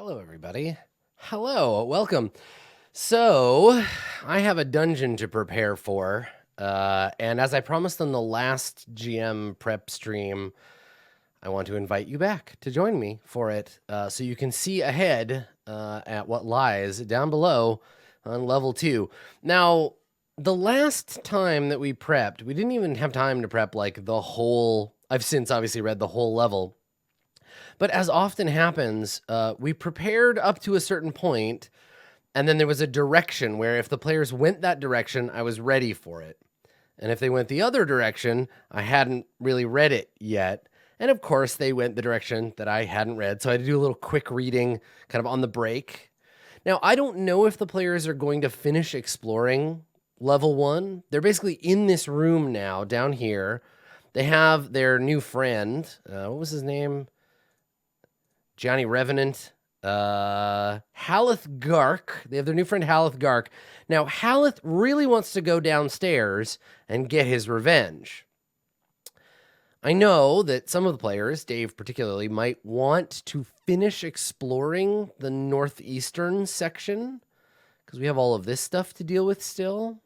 Hello, everybody. Hello, welcome. So, I have a dungeon to prepare for, and as I promised on the last GM prep stream, I want to invite you back to join me for it, so you can see ahead at what lies down below on level 2. Now, the last time that we prepped, we didn't even have time to prep like the whole. I've since obviously read the whole level. But as often happens, we prepared up to a certain point, and then there was a direction where if the players went that direction, I was ready for it. And if they went the other direction, I hadn't really read it yet. And of course, they went the direction that I hadn't read. So I had to do a little quick reading kind of on the break. Now, I don't know if the players are going to finish exploring level 1. They're basically in this room now, down here. They have their new friend. What was his name? Johnny Revenant, Haleth Gark. They have their new friend Haleth Gark. Now, Haleth really wants to go downstairs and get his revenge. I know that some of the players, Dave particularly, might want to finish exploring the northeastern section because we have all of this stuff to deal with still.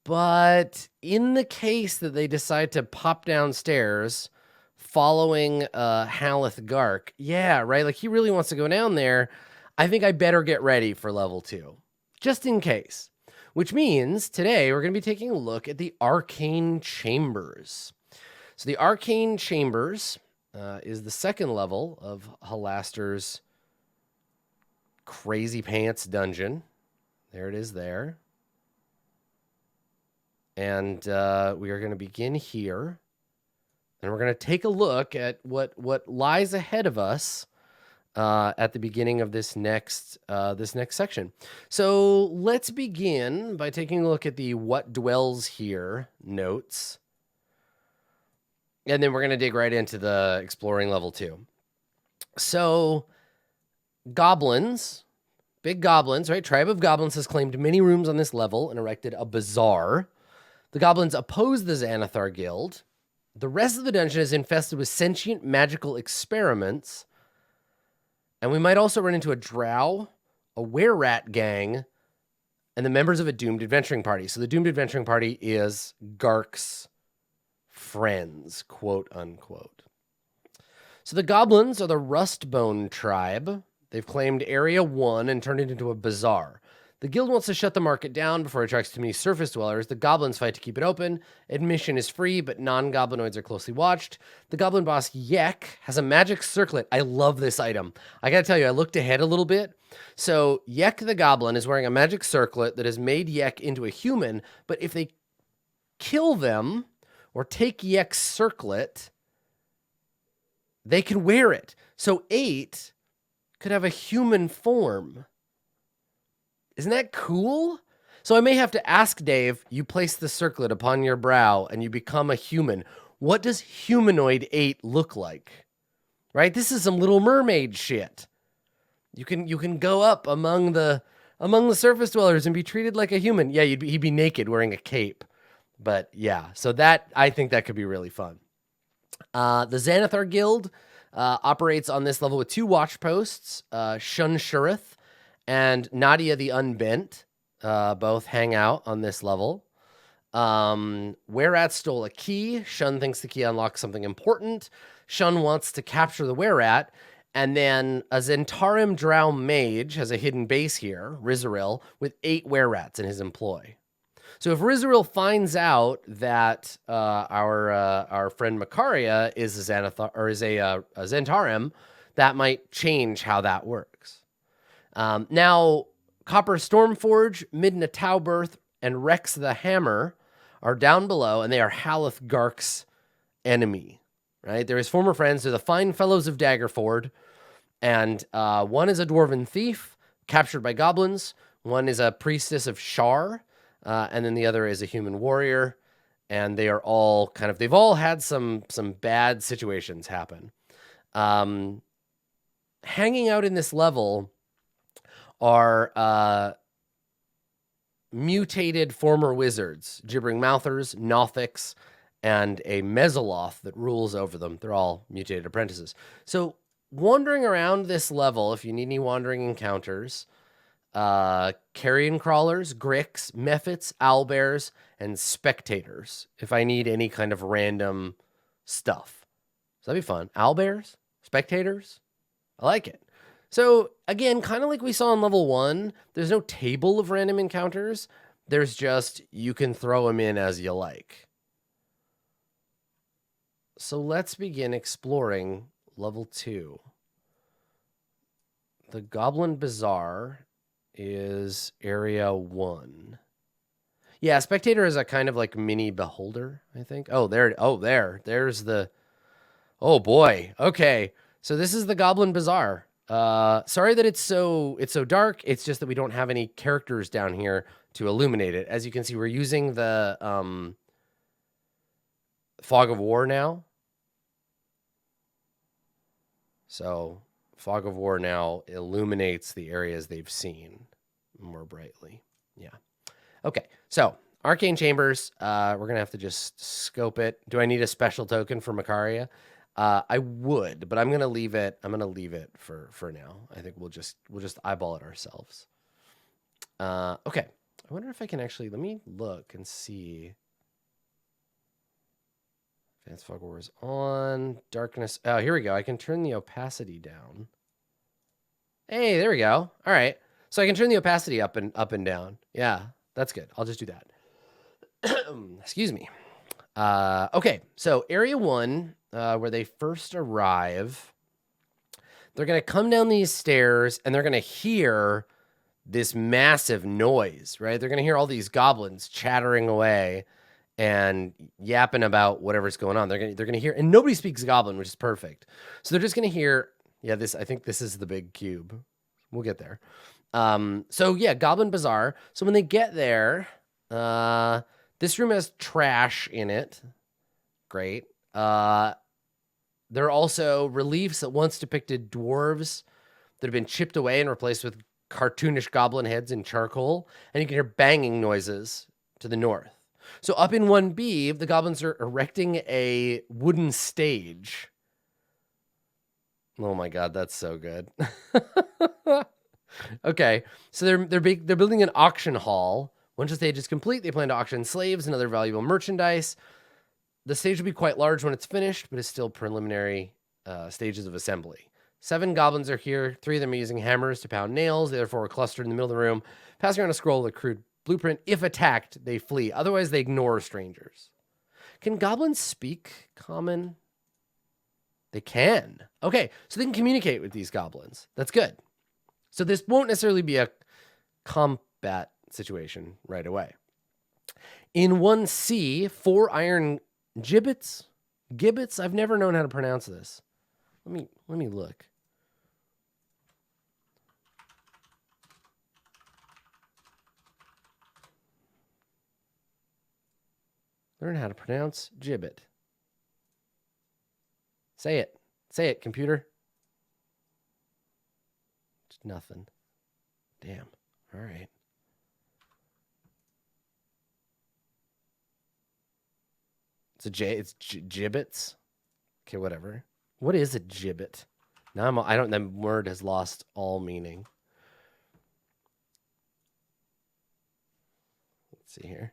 But in the case that they decide to pop downstairs following Haleth Gark, yeah, right? Like he really wants to go down there. I think I better get ready for level 2, just in case. Which means today we're going to be taking a look at the Arcane Chambers. So the Arcane Chambers is the second level of Halaster's Crazy Pants dungeon. There it is there. And we are going to begin here. And we're going to take a look at what lies ahead of us at the beginning of this next section. So let's begin by taking a look at the "What Dwells Here" notes, and then we're going to dig right into the exploring level 2. So, goblins, big goblins, right? Tribe of Goblins has claimed many rooms on this level and erected a bazaar. The goblins oppose the Xanathar Guild. The rest of the dungeon is infested with sentient magical experiments. And we might also run into a drow, a were-rat gang, and the members of a doomed adventuring party. So the doomed adventuring party is Gark's friends, quote unquote. So the goblins are the Rustbone tribe. They've claimed Area 1 and turned it into a bazaar. The guild wants to shut the market down before it attracts too many surface dwellers. The goblins fight to keep it open. Admission is free, but non-goblinoids are closely watched. The goblin boss, Yek, has a magic circlet. I love this item. I gotta tell you, I looked ahead a little bit. So Yek the goblin is wearing a magic circlet that has made Yek into a human, but if they kill them or take Yek's circlet, they can wear it. So 8 could have a human form. Isn't that cool? So I may have to ask Dave, you place the circlet upon your brow and you become a human. What does humanoid 8 look like? Right? This is some Little Mermaid shit. You can go up among the surface dwellers and be treated like a human. Yeah, he'd be naked wearing a cape. But yeah, so that I think that could be really fun. The Xanathar Guild operates on this level with 2 watch posts, Shun Shurith and Nadia the Unbent, both hang out on this level. Were-rat stole a key. Shun thinks the key unlocks something important. Shun wants to capture the were-rat. And then a Zentarim drow mage has a hidden base here, Rizaril, with 8 were-rats in his employ. So if Rizaril finds out that our friend Makaria is a Xanathar, or is a Zentarim, that might change how that works. Now, Copper Stormforge, Midna Tauberth, and Rex the Hammer are down below, and they are Haleth Gark's enemy, right? They're his former friends. They're the fine fellows of Daggerford, and one is a dwarven thief captured by goblins. One is a priestess of Shar, and then the other is a human warrior, and they are all they've all had some bad situations happen. Hanging out in this level are mutated former wizards, gibbering mouthers, Nothics, and a Mesoloth that rules over them. They're all mutated apprentices. So wandering around this level, if you need any wandering encounters, carrion crawlers, gricks, mephits, owlbears, and spectators, if I need any kind of random stuff. So that'd be fun. Owlbears? Spectators? I like it. So again, kind of like we saw in level 1, there's no table of random encounters. There's just, you can throw them in as you like. So let's begin exploring level 2. The Goblin Bazaar is area 1. Yeah, spectator is a kind of like mini beholder, I think. There's the... Oh boy. Okay. So this is the Goblin Bazaar. Sorry that it's so dark. It's just that we don't have any characters down here to illuminate it. As you can see, we're using the Fog of War now. So Fog of War now illuminates the areas they've seen more brightly. Yeah. Okay. So Arcane Chambers, we're going to have to just scope it. Do I need a special token for Macaria? I would, but I'm going to leave it. I'm going to leave it for now. I think we'll just eyeball it ourselves. Okay. I wonder if I can actually, let me look and see. Advanced Fog War is on. Darkness. Oh, here we go. I can turn the opacity down. Hey, there we go. All right. So I can turn the opacity up and down. Yeah, that's good. I'll just do that. Excuse me. Okay. So area 1, where they first arrive, they're going to come down these stairs and they're going to hear this massive noise, right? They're going to hear all these goblins chattering away and yapping about whatever's going on. They're going to hear, and nobody speaks Goblin, which is perfect. So they're just going to hear, yeah, I think this is the big cube. We'll get there. So yeah, Goblin Bazaar. So when they get there, this room has trash in it. Great. There are also reliefs that once depicted dwarves that have been chipped away and replaced with cartoonish goblin heads in charcoal. And you can hear banging noises to the north. So up in 1B, the goblins are erecting a wooden stage. Oh my god, that's so good. Okay, so they're building an auction hall. Once the stage is complete, they plan to auction slaves and other valuable merchandise. The stage will be quite large when it's finished, but it's still preliminary stages of assembly. 7 goblins are here. 3 of them are using hammers to pound nails. The other 4 are clustered in the middle of the room, passing around a scroll with a crude blueprint. If attacked, they flee. Otherwise, they ignore strangers. Can goblins speak common? They can. Okay, so they can communicate with these goblins. That's good. So this won't necessarily be a combat situation right away. In 1C, 4 iron gibbets? Gibbets? I've never known how to pronounce this. Let me look. Learn how to pronounce gibbet. Say it. Say it, computer. It's nothing. Damn. All right. It's gibbets. Okay, whatever. What is a gibbet? Now the word has lost all meaning. Let's see here.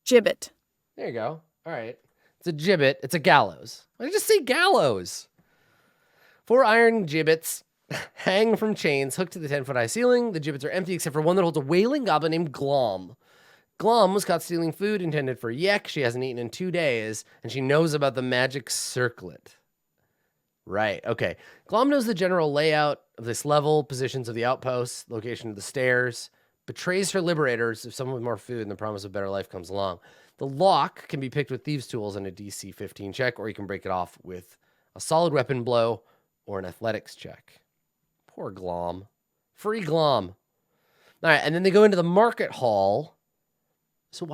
Gibbet. There you go. All right. It's a gibbet. It's a gallows. Why did I just say gallows? 4 iron gibbets hang from chains hooked to the 10-foot high ceiling. The gibbets are empty except for one that holds a wailing goblin named Glom. Glom was caught stealing food intended for Yek. She hasn't eaten in 2 days, and she knows about the magic circlet. Right, okay. Glom knows the general layout of this level, positions of the outposts, location of the stairs, betrays her liberators if someone with more food and the promise of better life comes along. The lock can be picked with thieves' tools and a DC 15 check, or you can break it off with a solid weapon blow or an athletics check. Poor Glom. Free Glom. All right, and then they go into the market hall. So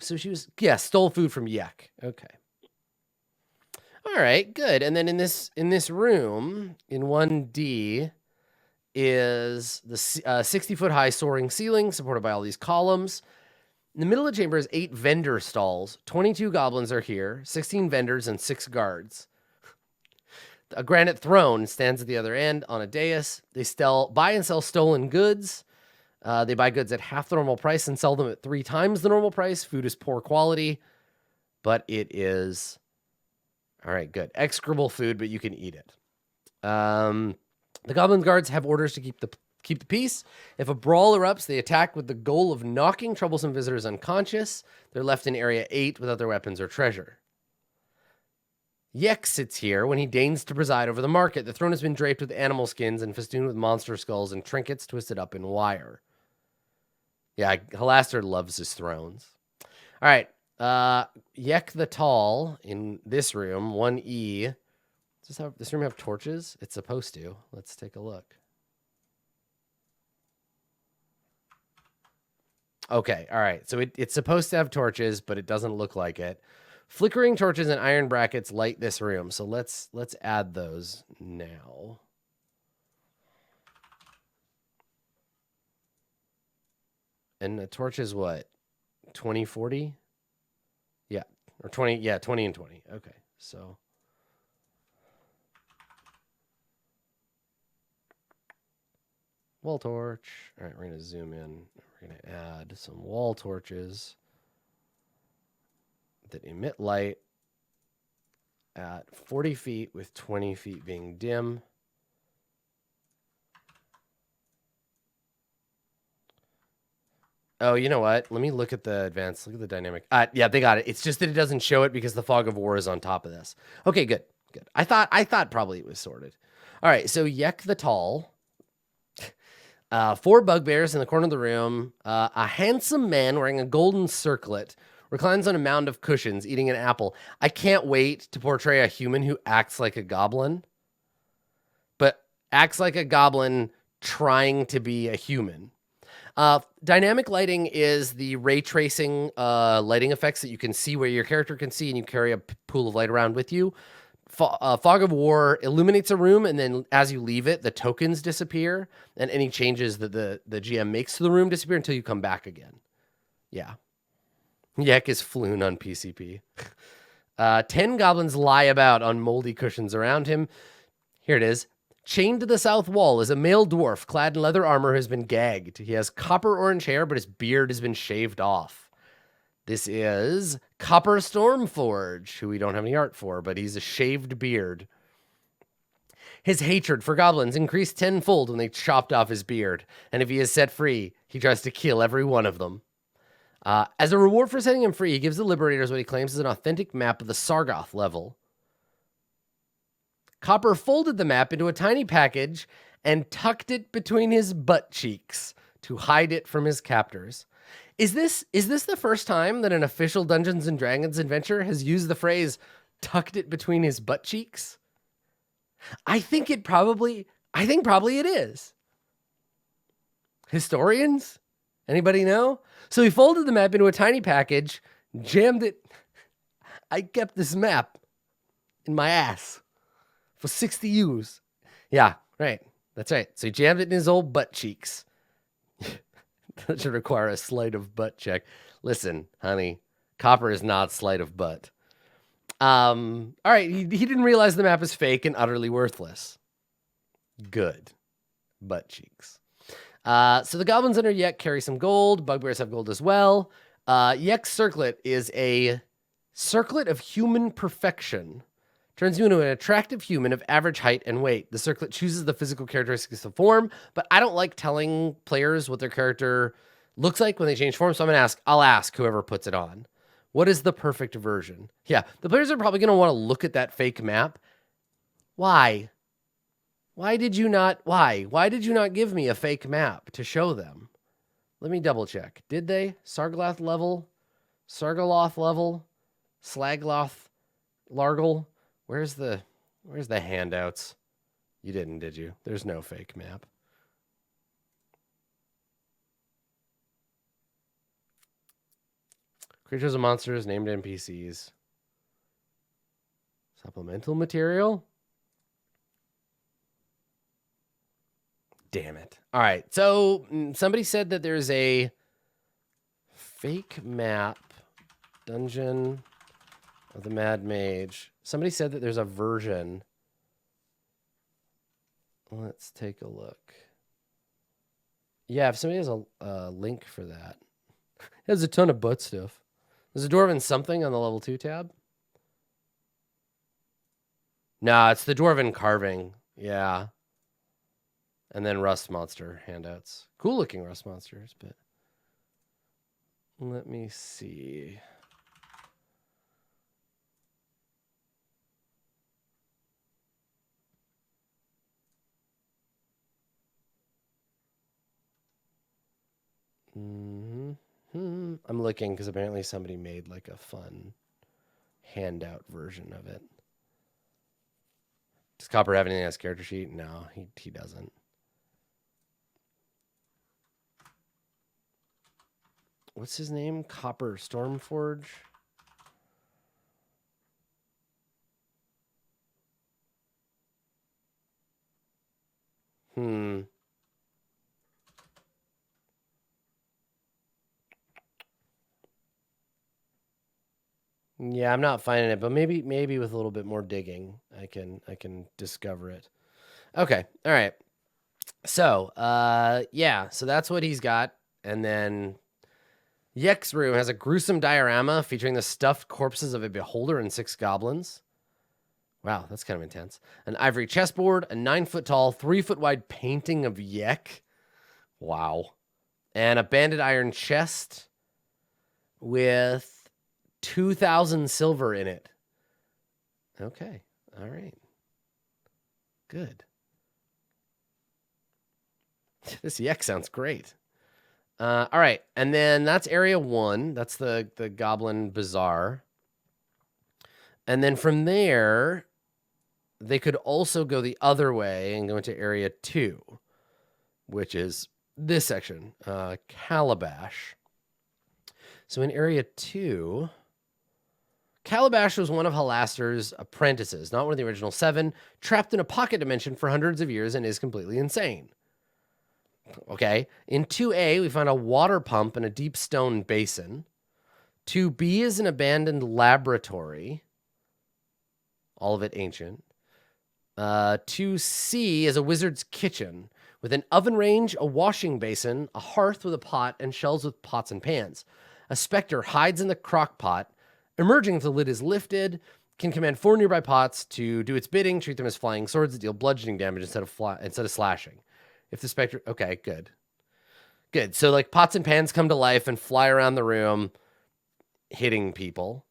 so she was, stole food from Yek. Okay. All right, good. And then in this room, in 1D, is the 60-foot high soaring ceiling supported by all these columns. In the middle of the chamber is 8 vendor stalls. 22 goblins are here, 16 vendors, and 6 guards. A granite throne stands at the other end on a dais. They buy and sell stolen goods. They buy goods at half the normal price and sell them at 3 times the normal price. Food is poor quality, but it is... All right, good. Execrable food, but you can eat it. The goblin guards have orders to keep the peace. If a brawl erupts, they attack with the goal of knocking troublesome visitors unconscious. They're left in Area 8 without their weapons or treasure. Yek sits here when he deigns to preside over the market. The throne has been draped with animal skins and festooned with monster skulls and trinkets twisted up in wire. Yeah, Halaster loves his thrones. All right. Yek the Tall in this room, 1E. Does this room have torches? It's supposed to. Let's take a look. Okay, all right. So it's supposed to have torches, but it doesn't look like it. Flickering torches and iron brackets light this room. So let's add those now. And the torch is what? 2040? Yeah. Or 20, yeah, 20 and 20. Okay. So wall torch. All right, we're going to zoom in. We're going to add some wall torches that emit light at 40 feet with 20 feet being dim. Oh, you know what? Let me look at the advanced. Look at the dynamic. Yeah, they got it. It's just that it doesn't show it because the fog of war is on top of this. Okay, good. Good. I thought probably it was sorted. All right, so Yek the Tall. 4 bugbears in the corner of the room. A handsome man wearing a golden circlet reclines on a mound of cushions, eating an apple. I can't wait to portray a human who acts like a goblin, but acts like a goblin trying to be a human. Dynamic lighting is the ray tracing lighting effects that you can see where your character can see, and you carry a pool of light around with you. Fog of War illuminates a room, and then as you leave it, the tokens disappear, and any changes that the GM makes to the room disappear until you come back again. Yeah. Yek is floon on PCP. 10 goblins lie about on moldy cushions around him. Here it is. Chained to the south wall is a male dwarf clad in leather armor who has been gagged. He has copper orange hair, but his beard has been shaved off. This is Copper Stormforge, who we don't have any art for, but he's a shaved beard. His hatred for goblins increased tenfold when they chopped off his beard, and if he is set free, he tries to kill every one of them. As a reward for setting him free, he gives the Liberators what he claims is an authentic map of the Sargoth level. Copper folded the map into a tiny package and tucked it between his butt cheeks to hide it from his captors. Is this the first time that an official Dungeons and Dragons adventure has used the phrase tucked it between his butt cheeks? I think probably it is. Historians? Anybody know? So he folded the map into a tiny package, jammed it. I kept this map in my ass for 60 years. Yeah, right. That's right. So he jammed it in his old butt cheeks. That should require a sleight of butt check. Listen, honey, Copper is not sleight of butt. All right, he didn't realize the map is fake and utterly worthless. Good. Butt cheeks. So the goblins under Yek carry some gold. Bugbears have gold as well. Yek's circlet is a circlet of human perfection. Turns you into an attractive human of average height and weight. The circlet chooses the physical characteristics of form, but I don't like telling players what their character looks like when they change form, so I'll ask whoever puts it on. What is the perfect version? Yeah, the players are probably going to want to look at that fake map. Why? Why did you not give me a fake map to show them? Let me double check. Did they? Sargloth level? Slagloth? Largle? Where's the handouts? You didn't, did you? There's no fake map. Creatures and monsters, named NPCs. Supplemental material? Damn it. All right. So somebody said that there's a fake map dungeon of the Mad Mage. Somebody said that there's a version Let's take a look. Yeah, if somebody has a link for that. It has a ton of butt stuff. There's a dwarven something on the level 2 tab. Nah, it's the dwarven carving. Yeah. And then rust monster handouts. Cool looking rust monsters, but let me see. I'm looking because apparently somebody made like a fun handout version of it. Does Copper have anything on his character sheet? No, he doesn't. What's his name? Copper Stormforge? Yeah, I'm not finding it, but maybe with a little bit more digging, I can discover it. Okay, all right. So, yeah, so that's what he's got, and then Yek's room has a gruesome diorama featuring the stuffed corpses of a beholder and 6 goblins. Wow, that's kind of intense. An ivory chessboard, a 9-foot tall, 3-foot wide painting of Yek. Wow, and a banded iron chest with 2,000 silver in it. Okay. All right. Good. This Yek sounds great. All right. And then that's area 1. That's the Goblin Bazaar. And then from there, they could also go the other way and go into area 2, which is this section, Calabash. So in area 2... Calabash was one of Halaster's apprentices, not one of the original 7, trapped in a pocket dimension for hundreds of years and is completely insane. Okay. In 2A, we find a water pump and a deep stone basin. 2B is an abandoned laboratory. All of it ancient. 2C is a wizard's kitchen with an oven range, a washing basin, a hearth with a pot, and shelves with pots and pans. A specter hides in the crock pot. Emerging if the lid is lifted, can command 4 nearby pots to do its bidding, treat them as flying swords that deal bludgeoning damage instead of slashing. If the specter... Okay, good. Good. So, like, pots and pans come to life and fly around the room, hitting people.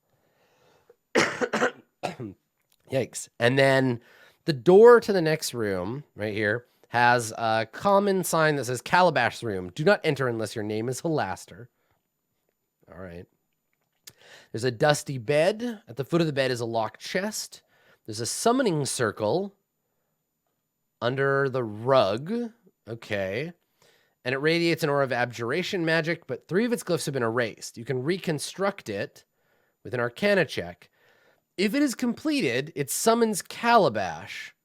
Yikes. And then the door to the next room, right here, has a common sign that says, Calabash room. Do not enter unless your name is Halaster. All right. There's a dusty bed. At the foot of the bed is a locked chest. There's a summoning circle under the rug. Okay. And it radiates an aura of abjuration magic, but 3 of its glyphs have been erased. You can reconstruct it with an Arcana check. If it is completed, it summons Calabash,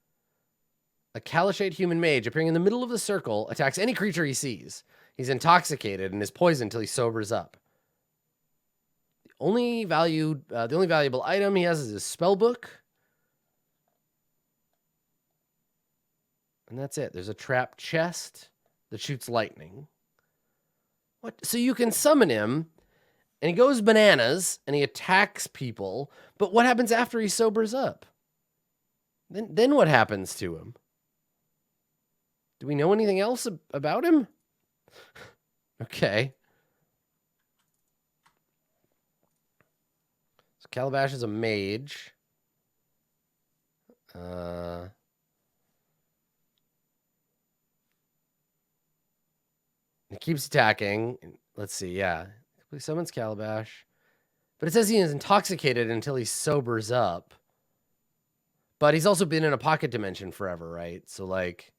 a Kalashate human mage appearing in the middle of the circle, attacks any creature he sees. He's intoxicated and is poisoned until he sobers up. The only valuable item he has is his spell book. And that's it. There's a trapped chest that shoots lightning. What? So you can summon him, and he goes bananas, and he attacks people, but what happens after he sobers up? Then what happens to him? Do we know anything else about him? Okay. So Calabash is a mage. He keeps attacking. Let's see, yeah. He summons Calabash. But it says he is intoxicated until he sobers up. But he's also been in a pocket dimension forever, right? So, like,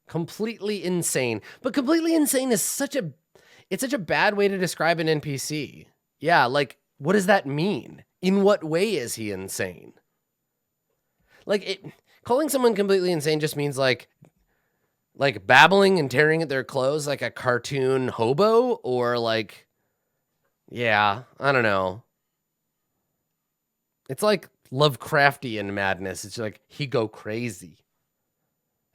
completely insane. But completely insane is such a bad way to describe an NPC. Yeah, like, what does that mean? In what way is he insane? Like, calling someone completely insane just means, like babbling and tearing at their clothes like a cartoon hobo, or like, yeah, I don't know. It's like Lovecraftian madness. It's like he go crazy.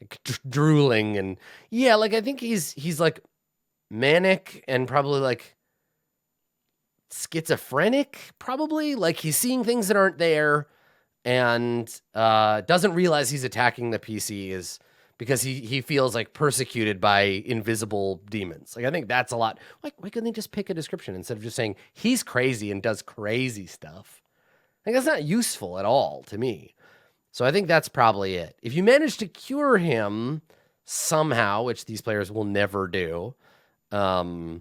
like drooling, and yeah, like I think he's like manic and probably like schizophrenic, probably like he's seeing things that aren't there, and doesn't realize he's attacking the PC is because he feels like persecuted by invisible demons. Like I think that's a lot. Like why couldn't they just pick a description instead of just saying he's crazy and does crazy stuff? Like that's not useful at all to me. So I think that's probably it. If you manage to cure him somehow, which these players will never do, yeah,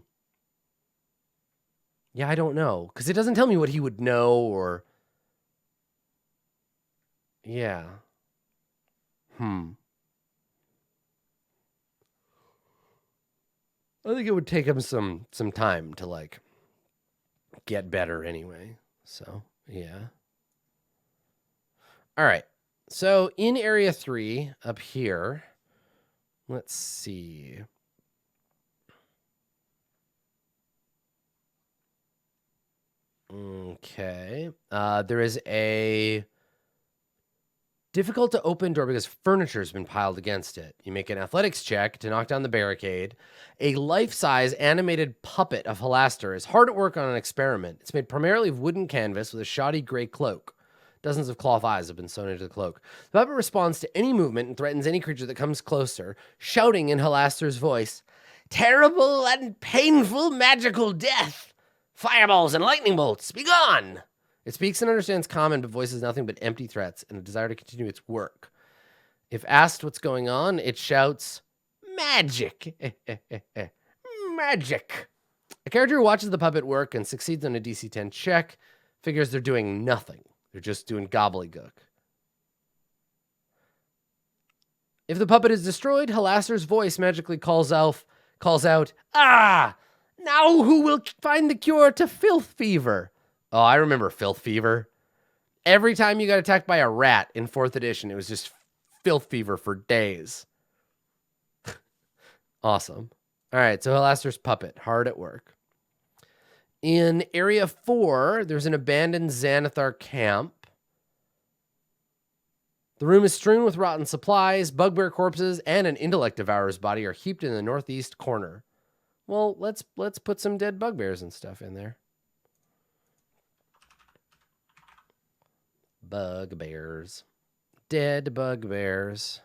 I don't know. Because it doesn't tell me what he would know or... Yeah. I think it would take him some time to, like, get better anyway. So, yeah. All right. So, in Area 3, up here, let's see... Okay. There is a difficult to open door because furniture has been piled against it. You make an athletics check to knock down the barricade. A life-size animated puppet of Halaster is hard at work on an experiment. It's made primarily of wooden canvas with a shoddy gray cloak. Dozens of cloth eyes have been sewn into the cloak. The puppet responds to any movement and threatens any creature that comes closer, shouting in Halaster's voice, "Terrible and painful magical death! Fireballs and lightning bolts, be gone!" It speaks and understands common, but voices nothing but empty threats and a desire to continue its work. If asked what's going on, it shouts, "Magic! Magic!" A character who watches the puppet work and succeeds on a DC 10 check figures they're doing nothing. They're just doing gobbledygook. If the puppet is destroyed, Halaster's voice magically calls out, "Ah! Now who will find the cure to filth fever?" Oh, I remember filth fever. Every time you got attacked by a rat in 4th edition, it was just filth fever for days. Awesome. All right, so Halaster's puppet, hard at work. In Area 4, there's an abandoned Xanathar camp. The room is strewn with rotten supplies, bugbear corpses, and an intellect devourer's body are heaped in the northeast corner. Well, let's put some dead bugbears and stuff in there. Bugbears. Dead bugbears.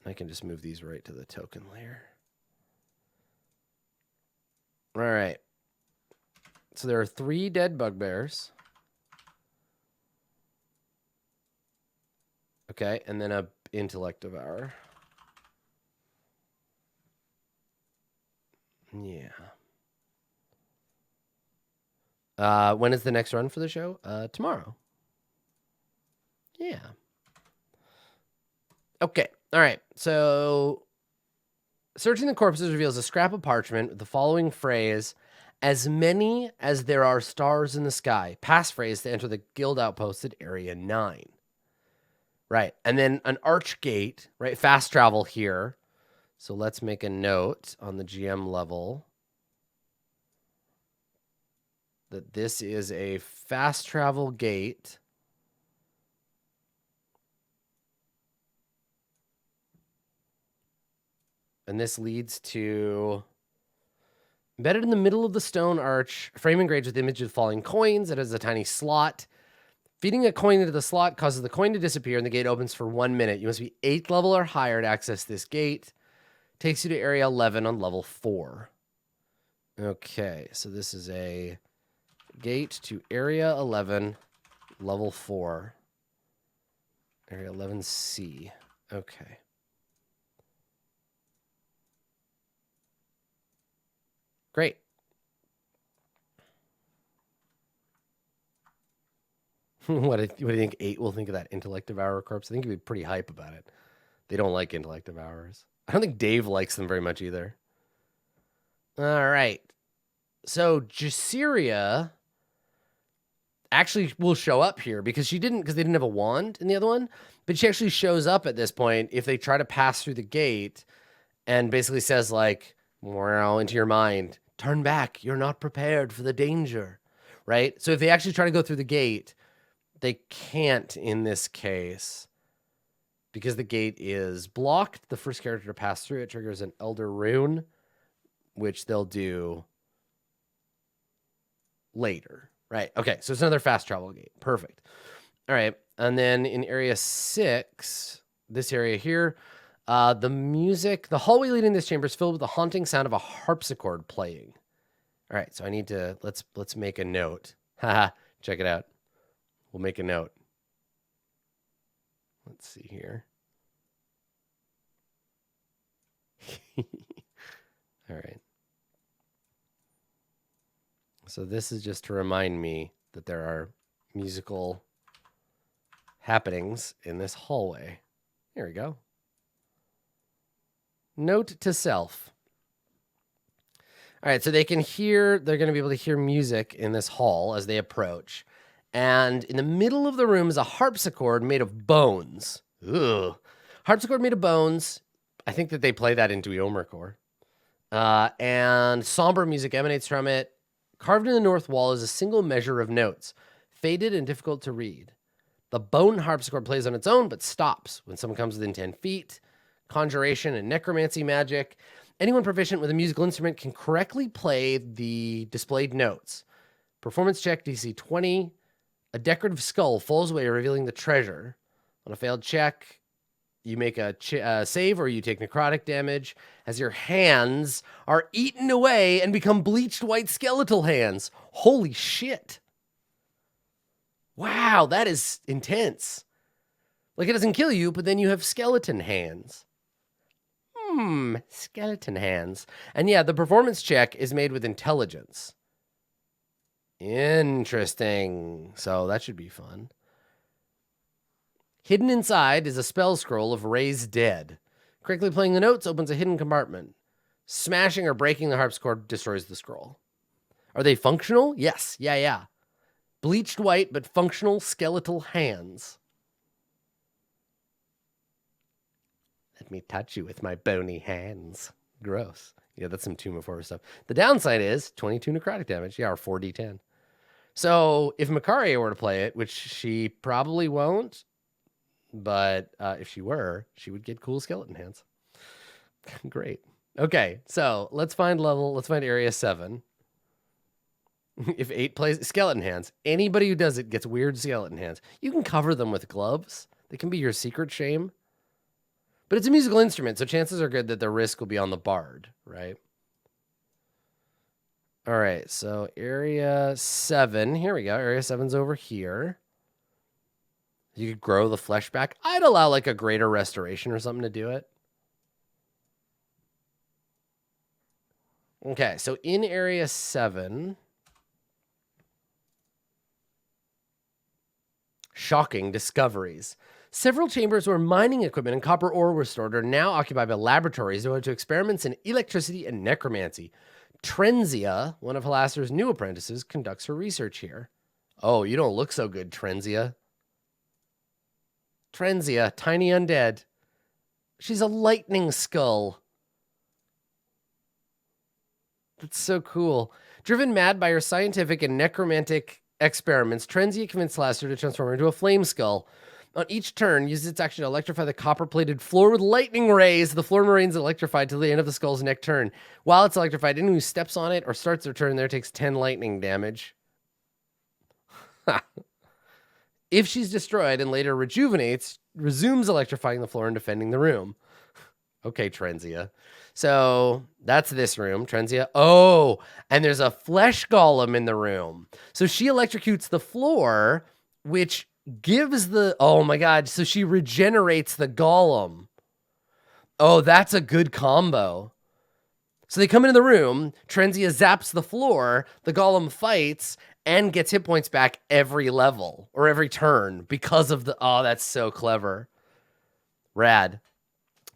I can just move these right to the token layer. All right. So there are 3 dead bugbears. Okay, and then a intellect devourer. Yeah. When is the next run for the show? Tomorrow. Yeah. Okay. All right. So, searching the corpses reveals a scrap of parchment with the following phrase: "As many as there are stars in the sky." Passphrase to enter the guild outpost at Area 9. Right. And then an arch gate, right? Fast travel here. So let's make a note on the GM level that this is a fast travel gate. And this leads to, embedded in the middle of the stone arch, a frame engraved with images of falling coins. It has a tiny slot. Feeding a coin into the slot causes the coin to disappear, and the gate opens for 1 minute. You must be 8th level or higher to access this gate. Takes you to Area 11 on level 4. Okay, so this is a gate to Area 11, level 4. Area 11C. Okay. Great. What do you think 8 will think of that intellect devourer corpse? I think he'd be pretty hype about it. They don't like intellect devourers. I don't think Dave likes them very much either. All right. So Jaciria actually will show up here because they didn't have a wand in the other one, but she actually shows up at this point if they try to pass through the gate and basically says like, wow, into your mind, turn back. You're not prepared for the danger, right? So if they actually try to go through the gate, they can't in this case. because the gate is blocked, the first character to pass through it triggers an Elder Rune, which they'll do later. Right. Okay. So it's another fast travel gate. Perfect. All right. And then in area 6, this area here, the hallway leading this chamber is filled with the haunting sound of a harpsichord playing. All right. So I need to, let's make a note. Haha. Check it out. We'll make a note. Let's see here. All right. So this is just to remind me that there are musical happenings in this hallway. Here we go. Note to self. All right, so they're going to be able to hear music in this hall as they approach. And in the middle of the room is a harpsichord made of bones. Ugh. Harpsichord made of bones. I think that they play that into Eomercore. And somber music emanates from it. Carved in the north wall is a single measure of notes, faded and difficult to read. The bone harpsichord plays on its own, but stops when someone comes within 10 feet. Conjuration and necromancy magic. Anyone proficient with a musical instrument can correctly play the displayed notes. Performance check DC 20. A decorative skull falls away, revealing the treasure. On a failed check, you make a save or you take necrotic damage as your hands are eaten away and become bleached white skeletal hands. Holy shit. Wow, that is intense. Like, it doesn't kill you, but then you have skeleton hands. Skeleton hands. And yeah, the performance check is made with intelligence. Interesting. So that should be fun. Hidden inside is a spell scroll of Raise Dead. Correctly playing the notes opens a hidden compartment. Smashing or breaking the harpsichord destroys the scroll. Are they functional? Yes. Yeah. Bleached white, but functional skeletal hands. Let me touch you with my bony hands. Gross. Yeah, that's some Tomb of Horror stuff. The downside is 22 necrotic damage. Yeah, or 4d10. So if Makaria were to play it, which she probably won't, but if she were, she would get cool skeleton hands. Great. Okay, so let's find area 7. If 8 plays skeleton hands, anybody who does it gets weird skeleton hands. You can cover them with gloves. They can be your secret shame. But it's a musical instrument, so chances are good that the risk will be on the bard, right? All right, so area 7. Here we go. Area 7's over here. You could grow the flesh back. I'd allow like a greater restoration or something to do it. Okay, so in area 7... shocking discoveries. Several chambers where mining equipment and copper ore were stored are now occupied by laboratories devoted to experiments in electricity and necromancy. Trenzia, one of Halaster's new apprentices, conducts her research here. Oh, you don't look so good, Trenzia. Trenzia, tiny undead. She's a lightning skull. That's so cool. Driven mad by her scientific and necromantic experiments, Trenzia convinced Halaster to transform her into a flame skull. On each turn, uses its action to electrify the copper-plated floor with lightning rays. The floor remains electrified till the end of the skull's next turn. While it's electrified, anyone who steps on it or starts their turn there takes 10 lightning damage. If she's destroyed and later rejuvenates, resumes electrifying the floor and defending the room. Okay, Trenzia. So that's this room, Trenzia. Oh, and there's a flesh golem in the room. So she electrocutes the floor, which gives the... Oh my god, so she regenerates the golem. Oh, that's a good combo. So they come into the room, Trenzia zaps the floor, the golem fights, and gets hit points back every level, or every turn, because of the... Oh, that's so clever. Rad.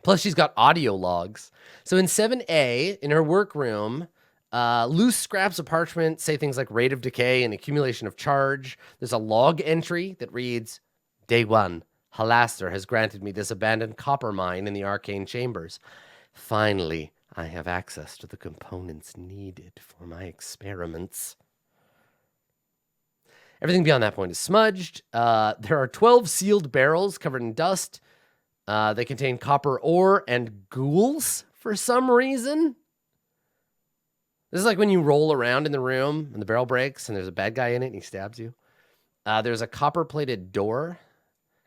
Plus, she's got audio logs. So in 7A, in her workroom, loose scraps of parchment say things like rate of decay and accumulation of charge. There's a log entry that reads, Day 1, Halaster has granted me this abandoned copper mine in the arcane chambers. Finally, I have access to the components needed for my experiments. Everything beyond that point is smudged. There are 12 sealed barrels covered in dust. They contain copper ore and ghouls for some reason. This is like when you roll around in the room and the barrel breaks and there's a bad guy in it and he stabs you. There's a copper-plated door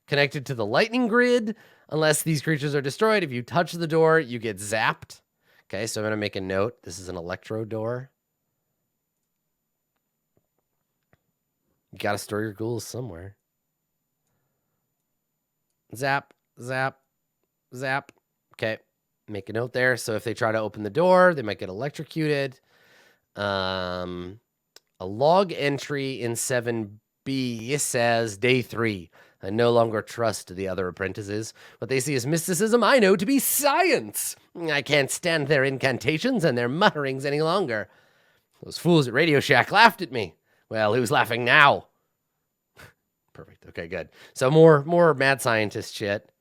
connected to the lightning grid. Unless these creatures are destroyed, if you touch the door, you get zapped. Okay, so I'm going to make a note. This is an electro door. You got to store your ghouls somewhere. Zap, zap, zap. Okay, make a note there. So if they try to open the door, they might get electrocuted. A log entry in 7B says, Day 3. I no longer trust the other apprentices. What they see as mysticism, I know to be science. I can't stand their incantations and their mutterings any longer. Those fools at Radio Shack laughed at me. Well, who's laughing now? Perfect. Okay, good. So more mad scientist shit.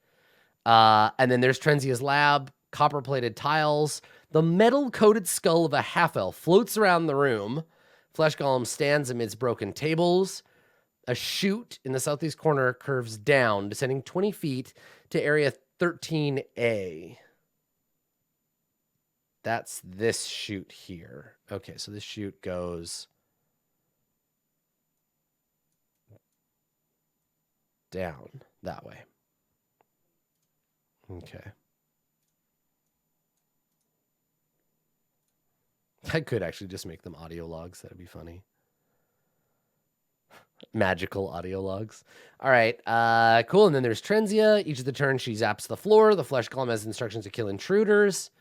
And then there's Trenzia's lab, copper-plated tiles. The metal-coated skull of a half-elf floats around the room. Flesh Golem stands amidst broken tables. A chute in the southeast corner curves down, descending 20 feet to area 13A. That's this chute here. Okay, so this chute goes down that way. Okay. I could actually just make them audio logs. That'd be funny. Magical audio logs. All right. Cool. And then there's Trenzia. Each of the turns, she zaps the floor. The flesh golem has instructions to kill intruders.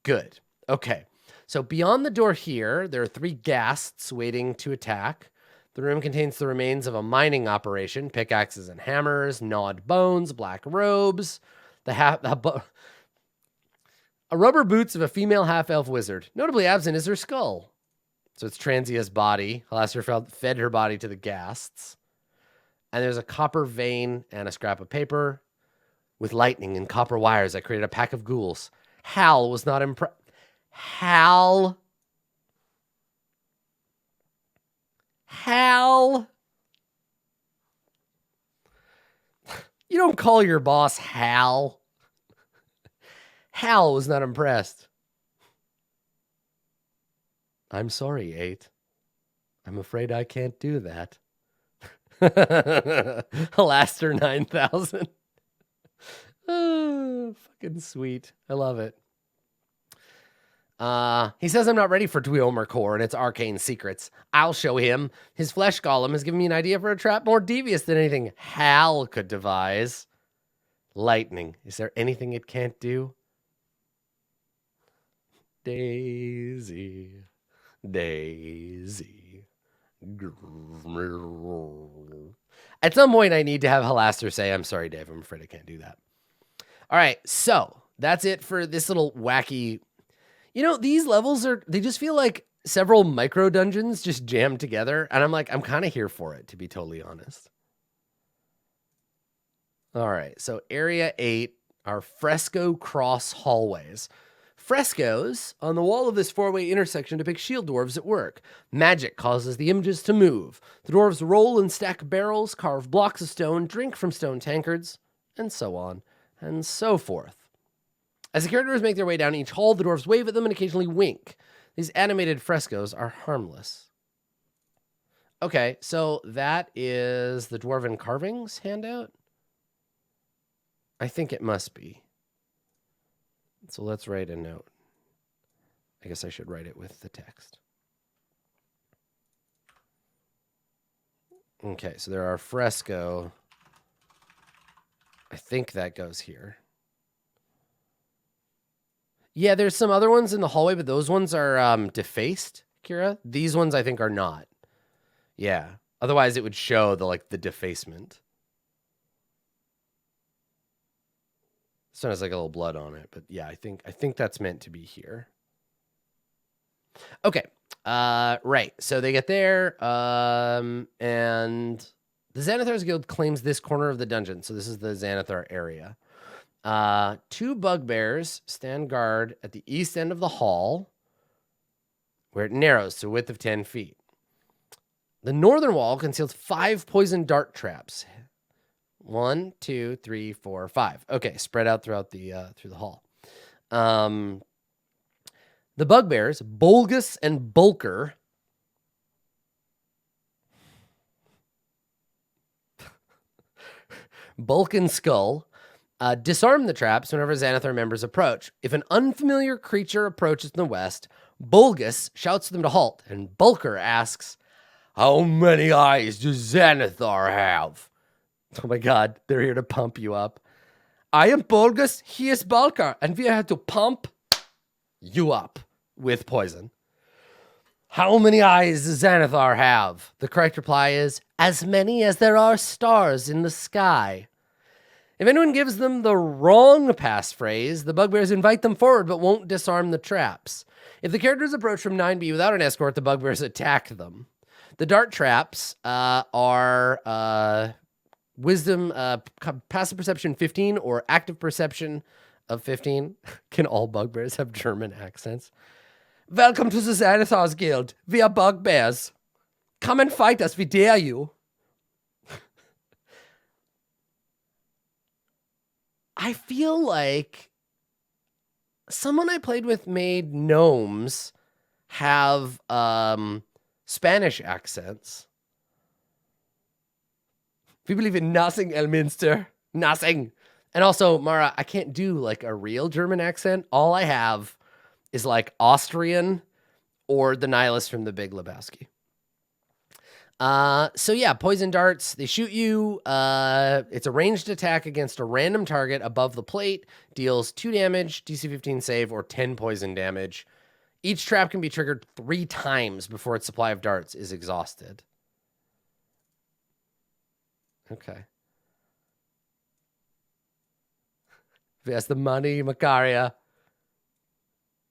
Good. Okay. So beyond the door here, there are 3 ghasts waiting to attack. The room contains the remains of a mining operation, pickaxes and hammers, gnawed bones, black robes, rubber boots of a female half-elf wizard. Notably absent is her skull. So it's Transia's body. Halaster fed her body to the ghasts. And there's a copper vein and a scrap of paper with lightning and copper wires that created a pack of ghouls. Hal was not impressed. Hal. You don't call your boss Hal. Hal was not impressed. I'm sorry, 8. I'm afraid I can't do that. Halaster 9000. Oh, fucking sweet. I love it. He says I'm not ready for Dweomer Core and its arcane secrets. I'll show him. His flesh golem has given me an idea for a trap more devious than anything Hal could devise. Lightning. Is there anything it can't do? Daisy. At some point, I need to have Halaster say, I'm sorry, Dave. I'm afraid I can't do that. All right. So that's it for this little wacky. You know, these levels they just feel like several micro dungeons just jammed together. And I'm kind of here for it, to be totally honest. All right. So area 8 are fresco cross hallways. Frescoes on the wall of this 4-way intersection depict shield dwarves at work. Magic causes the images to move. The dwarves roll and stack barrels, carve blocks of stone, drink from stone tankards, and so on and so forth. As the characters make their way down each hall, the dwarves wave at them and occasionally wink. These animated frescoes are harmless. Okay, so that is the Dwarven Carvings handout? I think it must be. So let's write a note. I guess I should write it with the text. Okay, so there are fresco. I think that goes here. Yeah, there's some other ones in the hallway, but those ones are defaced, Kira. These ones I think are not. Yeah. Otherwise it would show the defacement. This one has like a little blood on it, but yeah, I think that's meant to be here. Okay. Right. So they get there, and the Xanathar's Guild claims this corner of the dungeon. So this is the Xanathar area. 2 bugbears stand guard at the east end of the hall, where it narrows to a width of 10 feet. The northern wall conceals 5 poison dart traps. 1, 2, 3, 4, 5. Okay, spread out throughout the through the hall. The bugbears, Bolgus and Bulker, Bulk and Skull, disarm the traps whenever Xanathar members approach. If an unfamiliar creature approaches from the west, Bolgus shouts to them to halt, and Bulker asks, "How many eyes does Xanathar have?" Oh my god, they're here to pump you up. "I am Bolgus, he is Bulker, and we have to pump you up with poison." "How many eyes does Xanathar have?" The correct reply is, "As many as there are stars in the sky." If anyone gives them the wrong passphrase, the bugbears invite them forward but won't disarm the traps. If the characters approach from 9B without an escort, the bugbears attack them. The dart traps are wisdom, passive perception 15 or active perception of 15. Can all bugbears have German accents? "Welcome to the Xanathar's Guild. We are bugbears. Come and fight us, we dare you." I feel like someone I played with made gnomes have Spanish accents. We believe in nothing, Elminster. Nothing. And also, Mara, I can't do like a real German accent. All I have is like Austrian or the nihilist from The Big Lebowski. So yeah, poison darts, they shoot you. It's a ranged attack against a random target above the plate, deals 2 damage, DC 15 save, or 10 poison damage. Each trap can be triggered 3 times before its supply of darts is exhausted. Okay. If has the money, Macaria.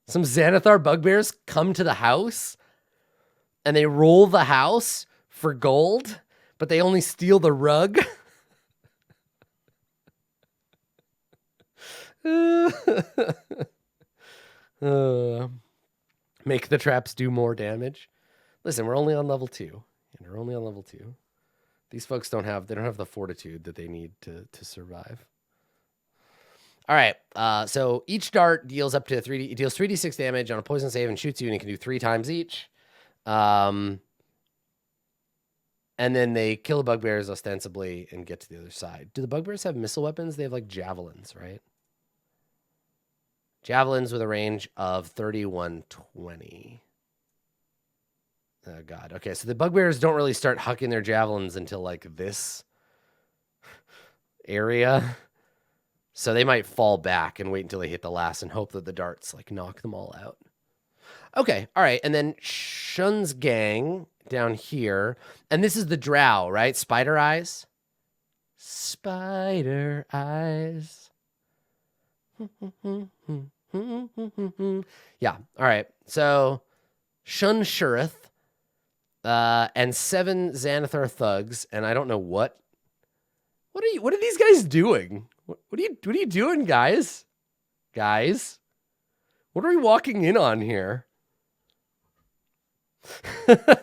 Some Xanathar bugbears come to the house and they roll the house for gold, but they only steal the rug. Make the traps do more damage. Listen, we're only on level 2. And we're only on level 2. These folks don't have the fortitude that they need to survive. All right. So each dart deals up to 3D. It deals 3d6 damage on a poison save and shoots you, and you can do 3 times each. And then they kill the bugbears ostensibly and get to the other side. Do the bugbears have missile weapons? They have like javelins, right? Javelins with a range of 3120. Oh god. Okay, so the bugbears don't really start hucking their javelins until like this area. So they might fall back and wait until they hit the last and hope that the darts like knock them all out. Okay, all right. And then Shun's gang down here. And this is the drow, right? Spider eyes. Spider eyes. Yeah, all right. So Shun Shurith and 7 Xanathar thugs, and I don't know what are these guys doing? What are you doing, guys? Guys? What are we walking in on here?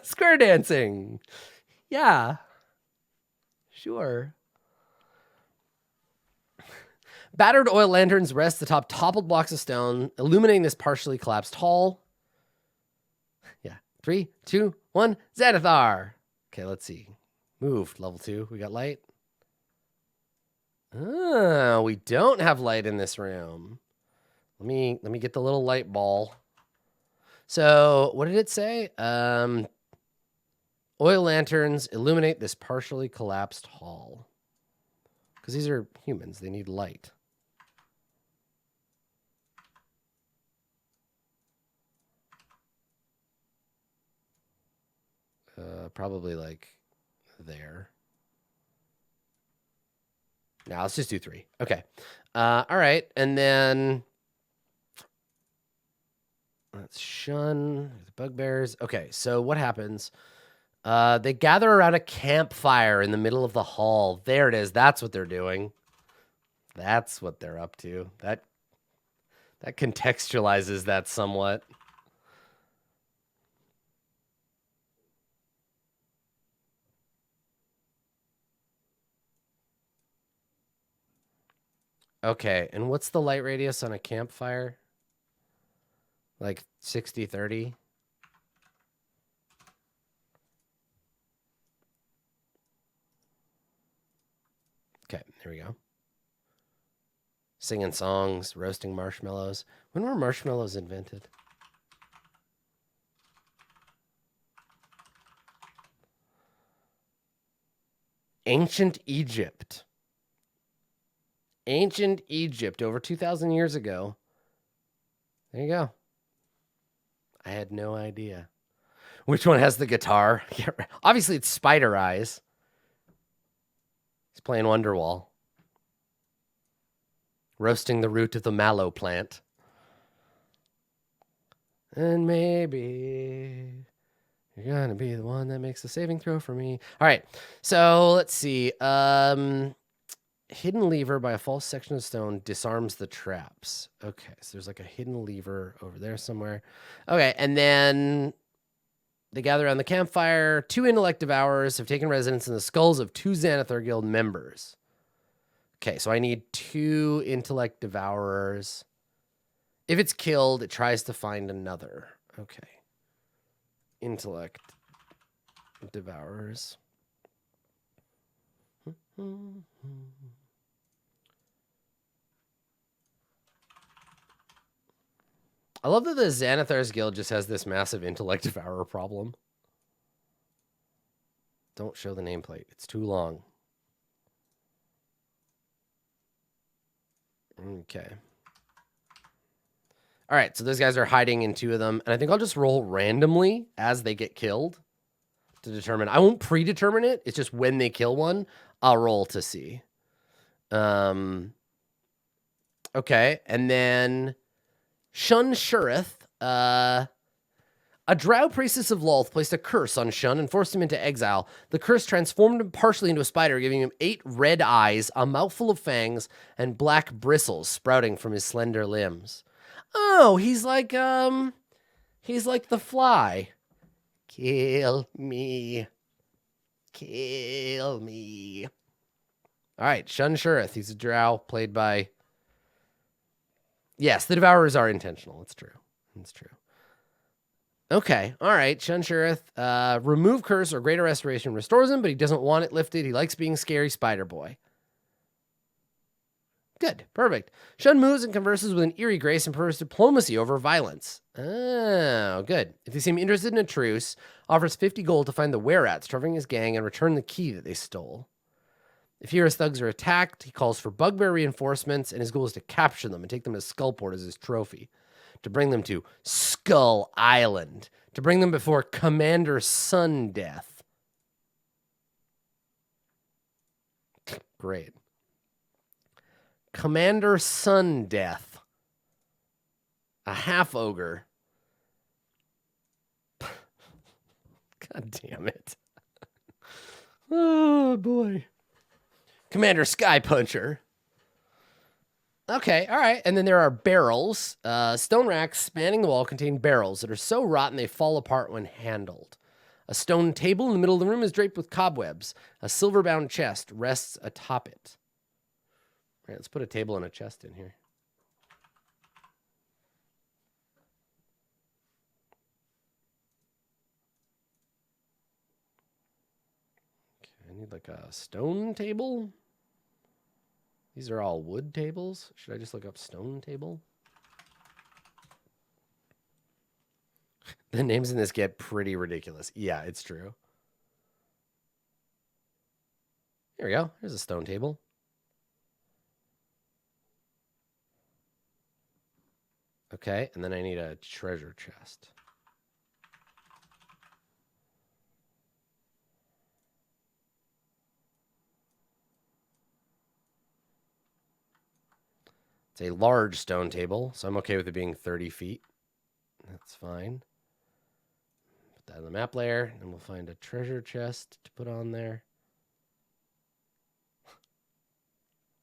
Square dancing. Yeah. Sure. Battered oil lanterns rest atop toppled blocks of stone, illuminating this partially collapsed hall. Yeah. 3, 2, 1. Xanathar. Okay, let's see. Move. Level 2. We got light. Oh, we don't have light in this room. Let me get the little light ball. So what did it say? Oil lanterns illuminate this partially collapsed hall. Because these are humans. They need light. Probably like there. Now let's just do 3. Okay. All right. And then let's shun the bugbears. Okay. So what happens? They gather around a campfire in the middle of the hall. There it is. That's what they're doing. That's what they're up to. That contextualizes that somewhat. Okay, and what's the light radius on a campfire? Like 60-30? Okay, there we go. Singing songs, roasting marshmallows. When were marshmallows invented? Ancient Egypt. Ancient Egypt, over 2,000 years ago. There you go. I had no idea. Which one has the guitar? Obviously, it's Spider Eyes. He's playing Wonderwall. Roasting the root of the mallow plant. And maybe you're gonna be the one that makes the saving throw for me. All right, so let's see. Hidden lever by a false section of stone disarms the traps. Okay, so there's like a hidden lever over there somewhere. Okay, and then they gather around the campfire. 2 intellect devourers have taken residence in the skulls of 2 Xanathar Guild members. Okay, so I need 2 intellect devourers. If it's killed, it tries to find another. Okay. Intellect devourers. I love that the Xanathar's Guild just has this massive intellect devourer problem. Don't show the nameplate. It's too long. Okay. All right, so those guys are hiding in 2 of them. And I think I'll just roll randomly as they get killed to determine. I won't predetermine it. It's just when they kill one, I'll roll to see. Okay, and then Shun Shurith. A drow priestess of Lolth placed a curse on Shun and forced him into exile. The curse transformed him partially into a spider, giving him 8 red eyes, a mouthful of fangs, and black bristles sprouting from his slender limbs. Oh, he's like the fly. Kill me. Kill me. All right, Shun Shurith. He's a drow played by... Yes, the Devourers are intentional. It's true. It's true. Okay, all right. Shun Shurith. Remove curse or greater restoration restores him, but he doesn't want it lifted. He likes being scary spider boy. Good, perfect. Shun moves and converses with an eerie grace and prefers diplomacy over violence. Oh, good. If they seem interested in a truce, offers 50 gold to find the were-rats traveling his gang and return the key that they stole. If he or his thugs are attacked, he calls for bugbear reinforcements, and his goal is to capture them and take them to Skullport as his trophy. To bring them to Skull Island. To bring them before Commander Sundeath. Great. Commander Sundeath. A half-ogre. God damn it. Oh, boy. Commander Sky Puncher. Okay, all right. And then there are barrels. Stone racks spanning the wall contain barrels that are so rotten they fall apart when handled. A stone table in the middle of the room is draped with cobwebs. A silver-bound chest rests atop it. All right, let's put a table and a chest in here. Okay, I need like a stone table. These are all wood tables. Should I just look up stone table? The names in this get pretty ridiculous. Yeah, it's true. Here we go. Here's a stone table. Okay, and then I need a treasure chest. It's a large stone table, so I'm okay with it being 30 feet. That's fine. Put that in the map layer, and we'll find a treasure chest to put on there.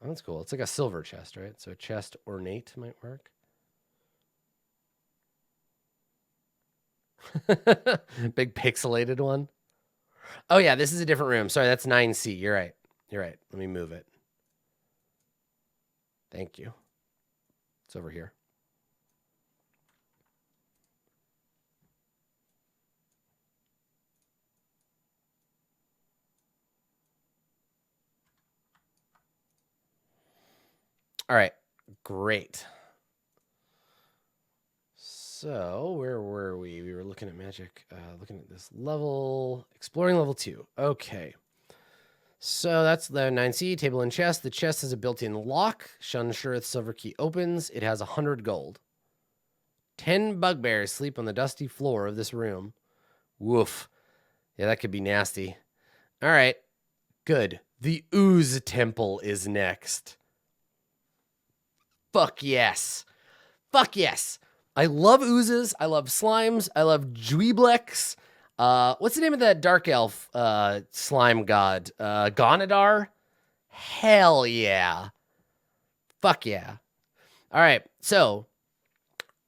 Oh, that's cool. It's like a silver chest, right? So a chest ornate might work. Big pixelated one. Oh, yeah, this is a different room. Sorry, that's 9C. You're right. You're right. Let me move it. Thank you. It's over here. All right. Great. So where were we? We were looking at magic, looking at this level, exploring level 2. Okay. So that's the 9C, table and chest. The chest has a built-in lock. Shunned Shurith silver key opens. It has 100 gold. 10 bugbears sleep on the dusty floor of this room. Woof. Yeah, that could be nasty. All right. Good. The Ooze Temple is next. Fuck yes. Fuck yes. I love oozes. I love slimes. I love dweeblex. What's the name of that dark elf slime god? Gonadar? Hell yeah. Fuck yeah. All right. So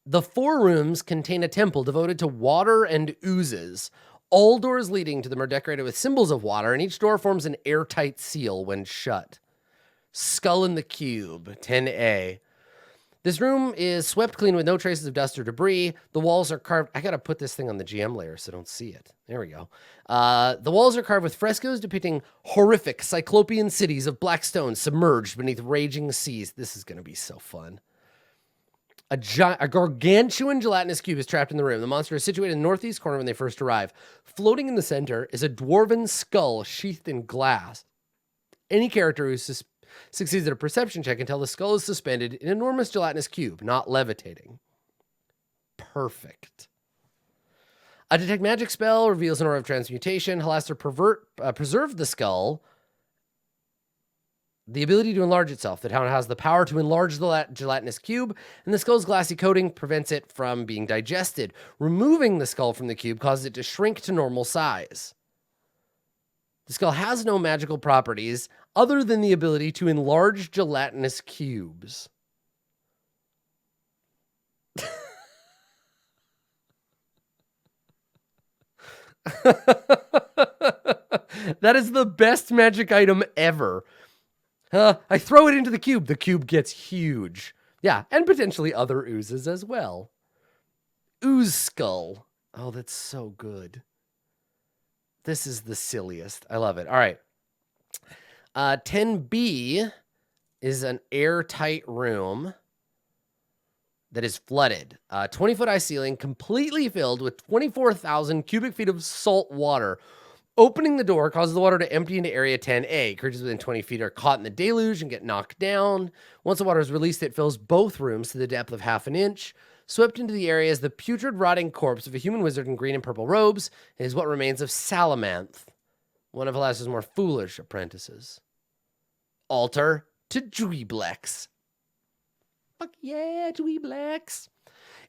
the 4 rooms contain a temple devoted to water and oozes. All doors leading to them are decorated with symbols of water, and each door forms an airtight seal when shut. Skull in the Cube, 10A. This room is swept clean with no traces of dust or debris. The walls are carved. I got to put this thing on the GM layer so I don't see it. There we go. The walls are carved with frescoes depicting horrific cyclopean cities of black stone submerged beneath raging seas. This is going to be so fun. A gargantuan gelatinous cube is trapped in the room. The monster is situated in the northeast corner when they first arrive. Floating in the center is a dwarven skull sheathed in glass. Any character who succeeds at a perception check until the skull is suspended in an enormous gelatinous cube, not levitating. Perfect. A detect magic spell reveals an aura of transmutation. Halaster preserved the skull. The ability to enlarge itself. The town has the power to enlarge the gelatinous cube, and the skull's glassy coating prevents it from being digested. Removing the skull from the cube causes it to shrink to normal size. The skull has no magical properties other than the ability to enlarge gelatinous cubes. That is the best magic item ever. I throw it into the cube. The cube gets huge. Yeah, and potentially other oozes as well. Ooze skull. Oh, that's so good. This is the silliest. I love it. All right. 10B is an airtight room that is flooded. 20-foot high ceiling, completely filled with 24,000 cubic feet of salt water. Opening the door causes the water to empty into Area 10A. Creatures within 20 feet are caught in the deluge and get knocked down. Once the water is released, it fills both rooms to the depth of half an inch. Swept into the area is the putrid, rotting corpse of a human wizard in green and purple robes. It is what remains of Salamanth, one of Halaster's more foolish apprentices. Altar to Dweeblex. Fuck yeah, Dweeblex.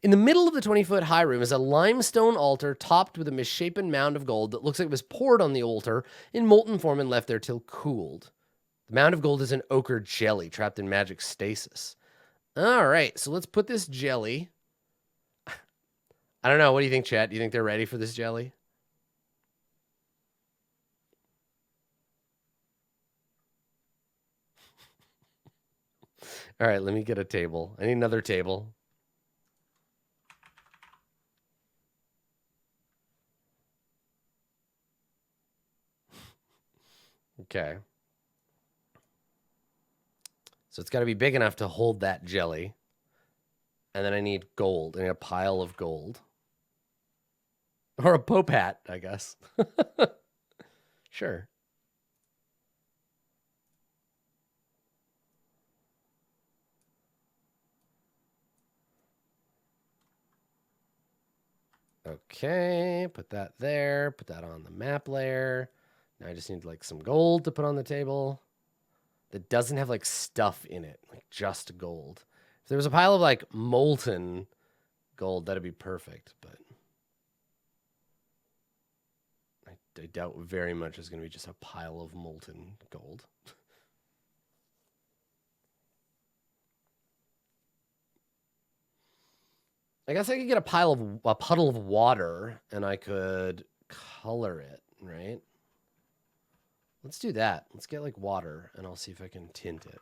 In the middle of the 20-foot high room is a limestone altar topped with a misshapen mound of gold that looks like it was poured on the altar in molten form and left there till cooled. The mound of gold is an ochre jelly trapped in magic stasis. All right, so let's put this jelly. I don't know. What do you think, chat? Do you think they're ready for this jelly? All right, let me get a table. I need another table. Okay. So it's got to be big enough to hold that jelly. And then I need gold. I need a pile of gold. Or a Pope hat, I guess. Sure. Okay, put that there. Put that on the map layer. Now I just need like some gold to put on the table that doesn't have like stuff in it, like just gold. If there was a pile of like molten gold, that'd be perfect, but I doubt very much it's going to be just a pile of molten gold. I guess I could get a puddle of water and I could color it, right? Let's do that. Let's get like water and I'll see if I can tint it.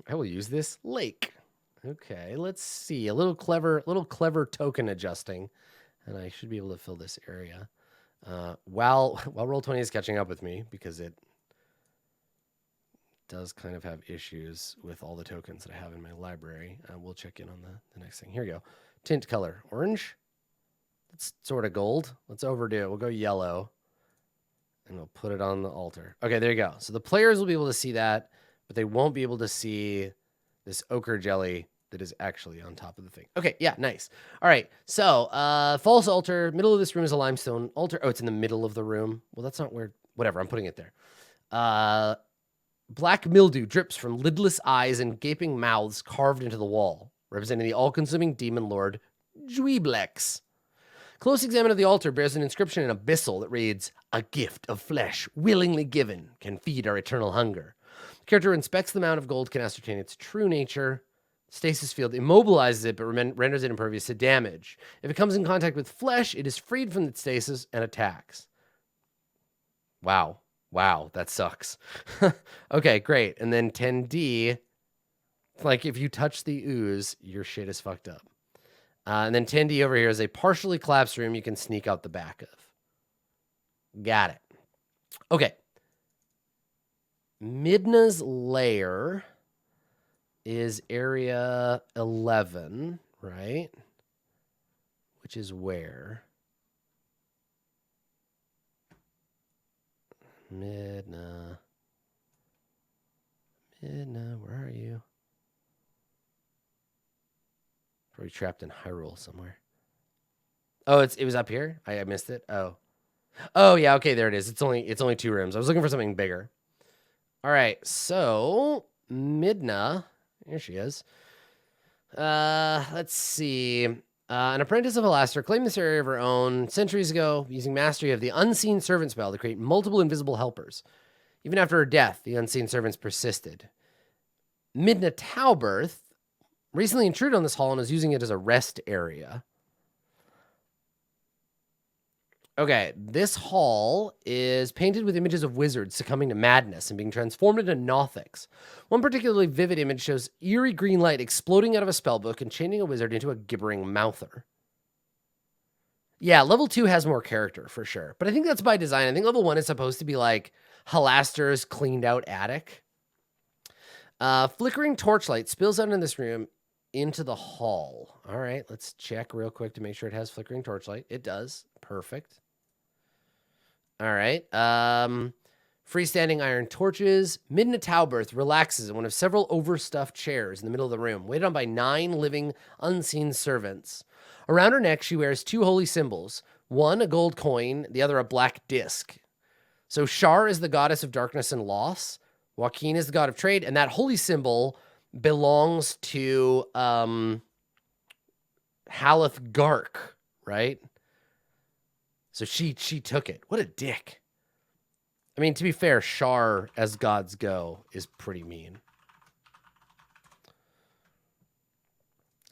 I will use this lake. Okay, let's see. A little clever token adjusting, and I should be able to fill this area. While Roll20 is catching up with me, because it does kind of have issues with all the tokens that I have in my library. We'll check in on the next thing. Here we go. Tint color, orange. It's sort of gold. Let's overdo it. We'll go yellow, and we'll put it on the altar. Okay, there you go. So the players will be able to see that, but they won't be able to see this ochre jelly that is actually on top of the thing. Okay, yeah, nice. All right, so false altar. Middle of this room is a limestone altar. Oh, it's in the middle of the room. Well, that's not where... Whatever, I'm putting it there. Black mildew drips from lidless eyes and gaping mouths carved into the wall, representing the all-consuming demon lord, Dweeblex. Close examine of the altar bears an inscription in abyssal that reads, "A gift of flesh, willingly given, can feed our eternal hunger." The character inspects the mound of gold, can ascertain its true nature. Stasis field immobilizes it, but renders it impervious to damage. If it comes in contact with flesh, it is freed from its stasis and attacks. Wow, that sucks. Okay, great. And then 10D, like if you touch the ooze, your shit is fucked up. And then 10D over here is a partially collapsed room you can sneak out the back of. Got it. Okay. Midna's lair is area 11, right? Which is where? Midna, where are you? Probably trapped in Hyrule somewhere. Oh, it was up here? I missed it. Oh yeah, okay, there it is. It's only 2 rooms. I was looking for something bigger. All right, so Midna, here she is. Let's see. An apprentice of Halaster claimed this area of her own centuries ago, using mastery of the unseen servant spell to create multiple invisible helpers. Even after her death, the unseen servants persisted. Midna Tauberth recently intruded on this hall and is using it as a rest area. Okay, this hall is painted with images of wizards succumbing to madness and being transformed into Nothics. One particularly vivid image shows eerie green light exploding out of a spellbook and changing a wizard into a gibbering mouther. Yeah, level 2 has more character, for sure. But I think that's by design. I think level 1 is supposed to be like Halaster's cleaned out attic. Flickering torchlight spills out in this room into the hall. All right, let's check real quick to make sure it has flickering torchlight. It does. Perfect. All right. Freestanding iron torches. Midna Tauberth relaxes in one of several overstuffed chairs in the middle of the room, waited on by 9 living, unseen servants. Around her neck, she wears 2 holy symbols. One, a gold coin, the other, a black disc. So Shar is the goddess of darkness and loss. Joaquin is the god of trade, and that holy symbol belongs to Haleth Gark, right? So she took it. What a dick. I mean, to be fair, Shar, as gods go, is pretty mean.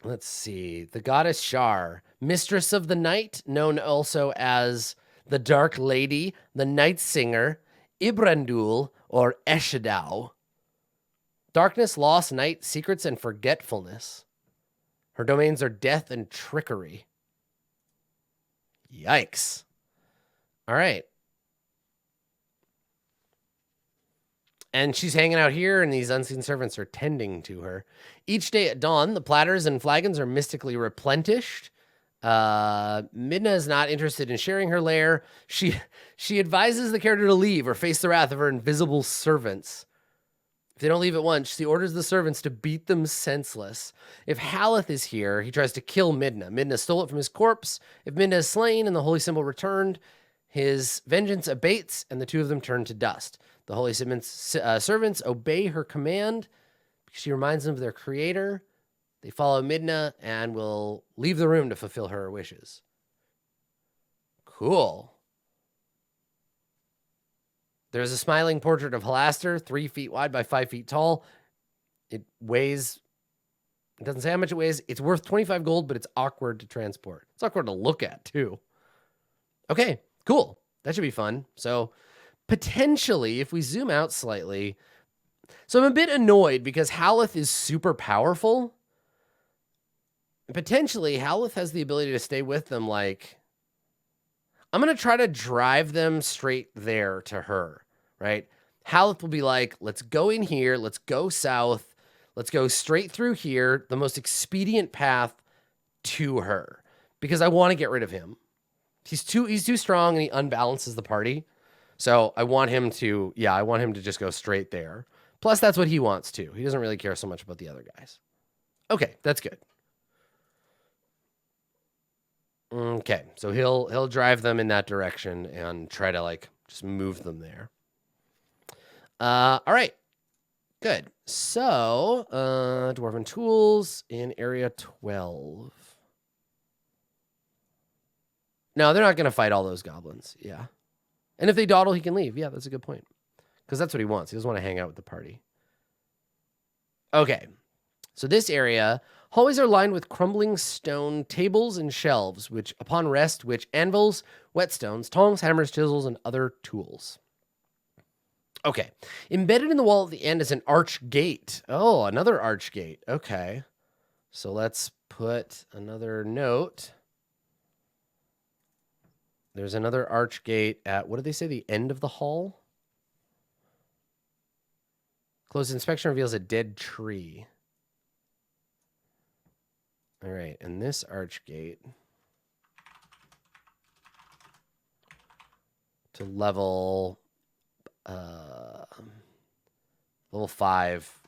Let's see. The goddess Shar, mistress of the night, known also as the Dark Lady, the Night Singer, Ibrandul, or Eshadau. Darkness, loss, night, secrets, and forgetfulness. Her domains are death and trickery. Yikes. All right. And she's hanging out here, and these unseen servants are tending to her. Each day at dawn, the platters and flagons are mystically replenished. Midna is not interested in sharing her lair. She advises the character to leave or face the wrath of her invisible servants. If they don't leave at once, she orders the servants to beat them senseless. If Haleth is here, he tries to kill Midna. Midna stole it from his corpse. If Midna is slain and the holy symbol returned, his vengeance abates, and the 2 of them turn to dust. The holy servants obey her command because she reminds them of their creator. They follow Midna and will leave the room to fulfill her wishes. Cool. There's a smiling portrait of Halaster, 3 feet wide by 5 feet tall. It weighs, it doesn't say how much it weighs. It's worth 25 gold, but it's awkward to transport. It's awkward to look at, too. Okay, cool. That should be fun. So, potentially, if we zoom out slightly, So I'm a bit annoyed because Haleth is super powerful. Potentially, Haleth has the ability to stay with them. Like, I'm going to try to drive them straight there to her, right? Haleth will be like, let's go in here. Let's go south. Let's go straight through here. The most expedient path to her, because I want to get rid of him. He's too strong and he unbalances the party. So I want him to, I want him to just go straight there. Plus, that's what he wants to. He doesn't really care so much about the other guys. Okay, that's good. Okay, so he'll drive them in that direction and try to like just move them there. All right, good. So dwarven tools in area 12. No, they're not going to fight all those goblins. Yeah, and if they dawdle, he can leave. Yeah, that's a good point, because that's what he wants. He doesn't want to hang out with the party. Okay, so this area. Hallways are lined with crumbling stone tables and shelves, which, upon rest, anvils, whetstones, tongs, hammers, chisels, and other tools. Okay. Embedded in the wall at the end is an arch gate. Oh, another arch gate. Okay. So let's put another note. There's another arch gate at, what did they say, the end of the hall? Close inspection reveals a dead tree. All right, and this arch gate to level 5,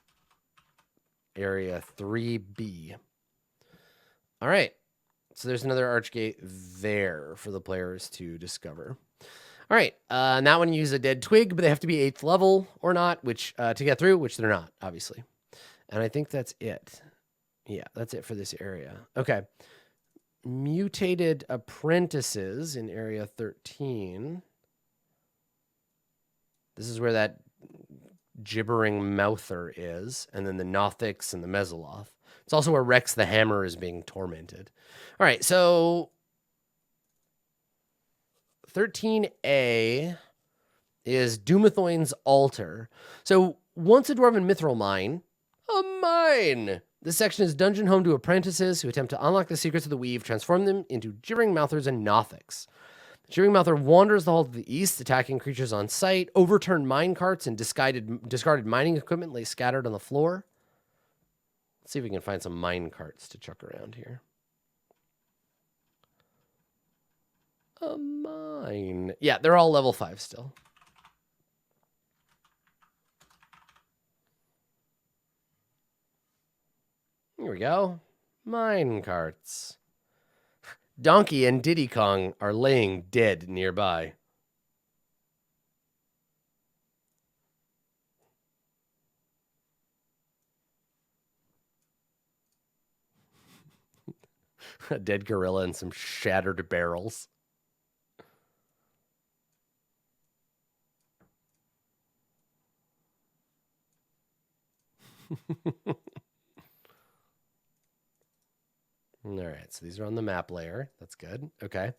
area 3B. All right, so there's another arch gate there for the players to discover. All right, and that one uses a dead twig, but they have to be 8th level or not, which to get through, which they're not, obviously. And I think that's it. Yeah, that's it for this area. Okay. Mutated apprentices in area 13. This is where that gibbering mouther is, and then the Nothics and the Mesoloth. It's also where Rex the Hammer is being tormented. All right, so 13A is Dumathoin's Altar. So once a dwarven mithril mine, a mine. This section is dungeon home to apprentices who attempt to unlock the secrets of the weave, transform them into gibbering mouthers and Nothics. The gibbering mouther wanders the hall to the east, attacking creatures on sight. Overturned mine carts and discarded mining equipment lay scattered on the floor. Let's see if we can find some mine carts to chuck around here. A mine. Yeah, they're all level 5 still. Here we go. Mine carts. Donkey and Diddy Kong are laying dead nearby. A dead gorilla and some shattered barrels. All right, so these are on the map layer. That's good. Okay.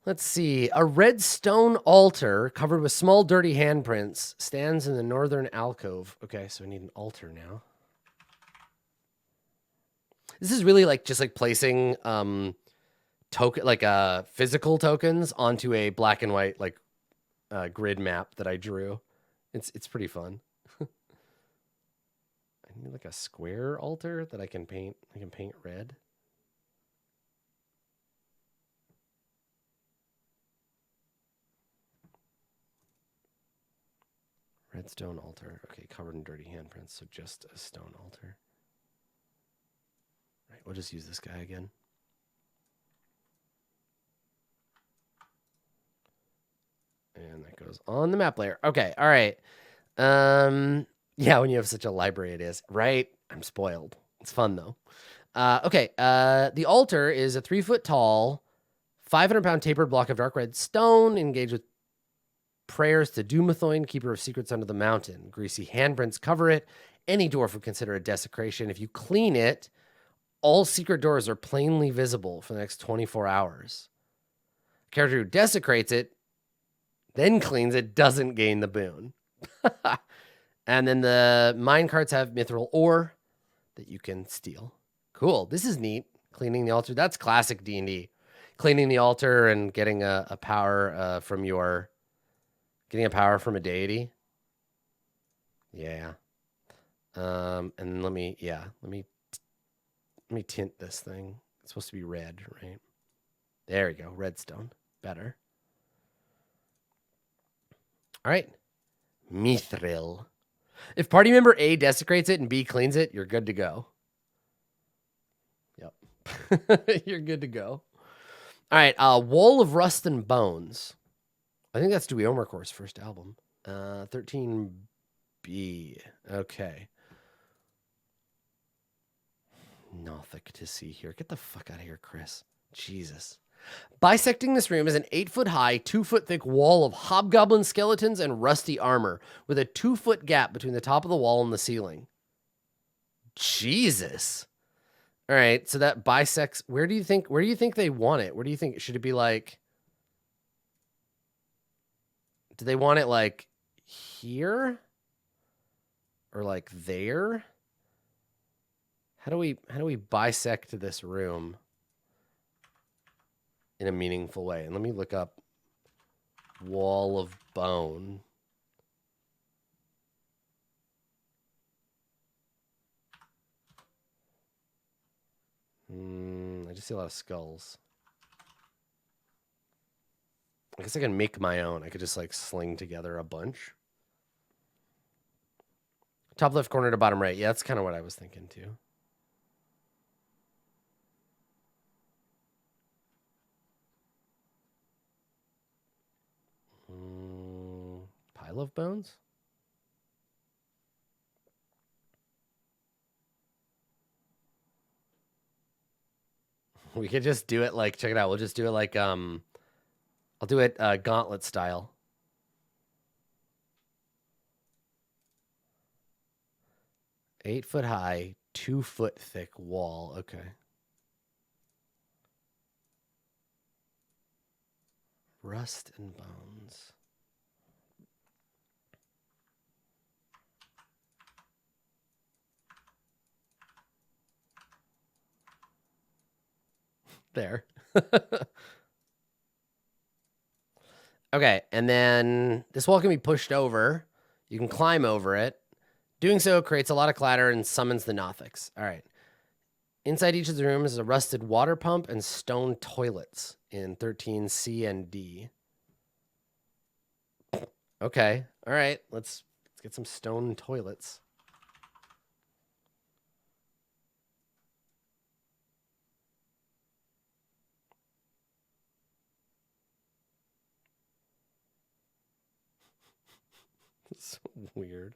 Let's see. A red stone altar covered with small dirty handprints stands in the northern alcove. Okay, so we need an altar now. This is really like just like placing physical tokens onto a black and white like grid map that I drew. It's pretty fun. I need like a square altar that I can paint. I can paint red. Red stone altar. Okay, covered in dirty handprints, so just a stone altar. Right, we'll just use this guy again. And that goes on the map layer. Okay, all right. Yeah, when you have such a library it is. Right? I'm spoiled. It's fun, though. Okay, the altar is a 3-foot tall, 500-pound tapered block of dark red stone, engaged with prayers to Dumathoin, keeper of secrets under the mountain. Greasy handprints cover it. Any dwarf would consider a desecration. If you clean it, all secret doors are plainly visible for the next 24 hours. A character who desecrates it, then cleans it, doesn't gain the boon. And then the mine carts have mithril ore that you can steal. Cool. This is neat. Cleaning the altar. That's classic D&D. Cleaning the altar and getting a power from your... Getting a power from a deity. Yeah. And let me tint this thing. It's supposed to be red, right? There we go. Redstone. Better. All right. Mithril. If party member A desecrates it and B cleans it, you're good to go. Yep. You're good to go. All right. Wall of Rust and Bones. I think that's Dewey Omercore's first album. 13B. Okay. Nothing to see here. Get the fuck out of here, Chris. Jesus. Bisecting this room is an 8-foot high, 2-foot thick wall of hobgoblin skeletons and rusty armor with a 2-foot gap between the top of the wall and the ceiling. Jesus. All right, so that bisects. Where do you think they want it? Where do you think should it be like? Do they want it like here or like there? How do we bisect this room in a meaningful way? And let me look up wall of bone. I just see a lot of skulls. I guess I can make my own. I could just like sling together a bunch. Top left corner to bottom right. Yeah, that's kind of what I was thinking too. Pile of bones? We could just do it like, check it out. We'll just do it like, I'll do it gauntlet style. Eight-foot high, 2-foot thick wall. Okay. Rust and bones. There. Okay, and then this wall can be pushed over. You can climb over it. Doing so creates a lot of clatter and summons the Nothics. All right. Inside each of the rooms is a rusted water pump and stone toilets in 13C and D. Okay. All right. Let's get some stone toilets. It's so weird.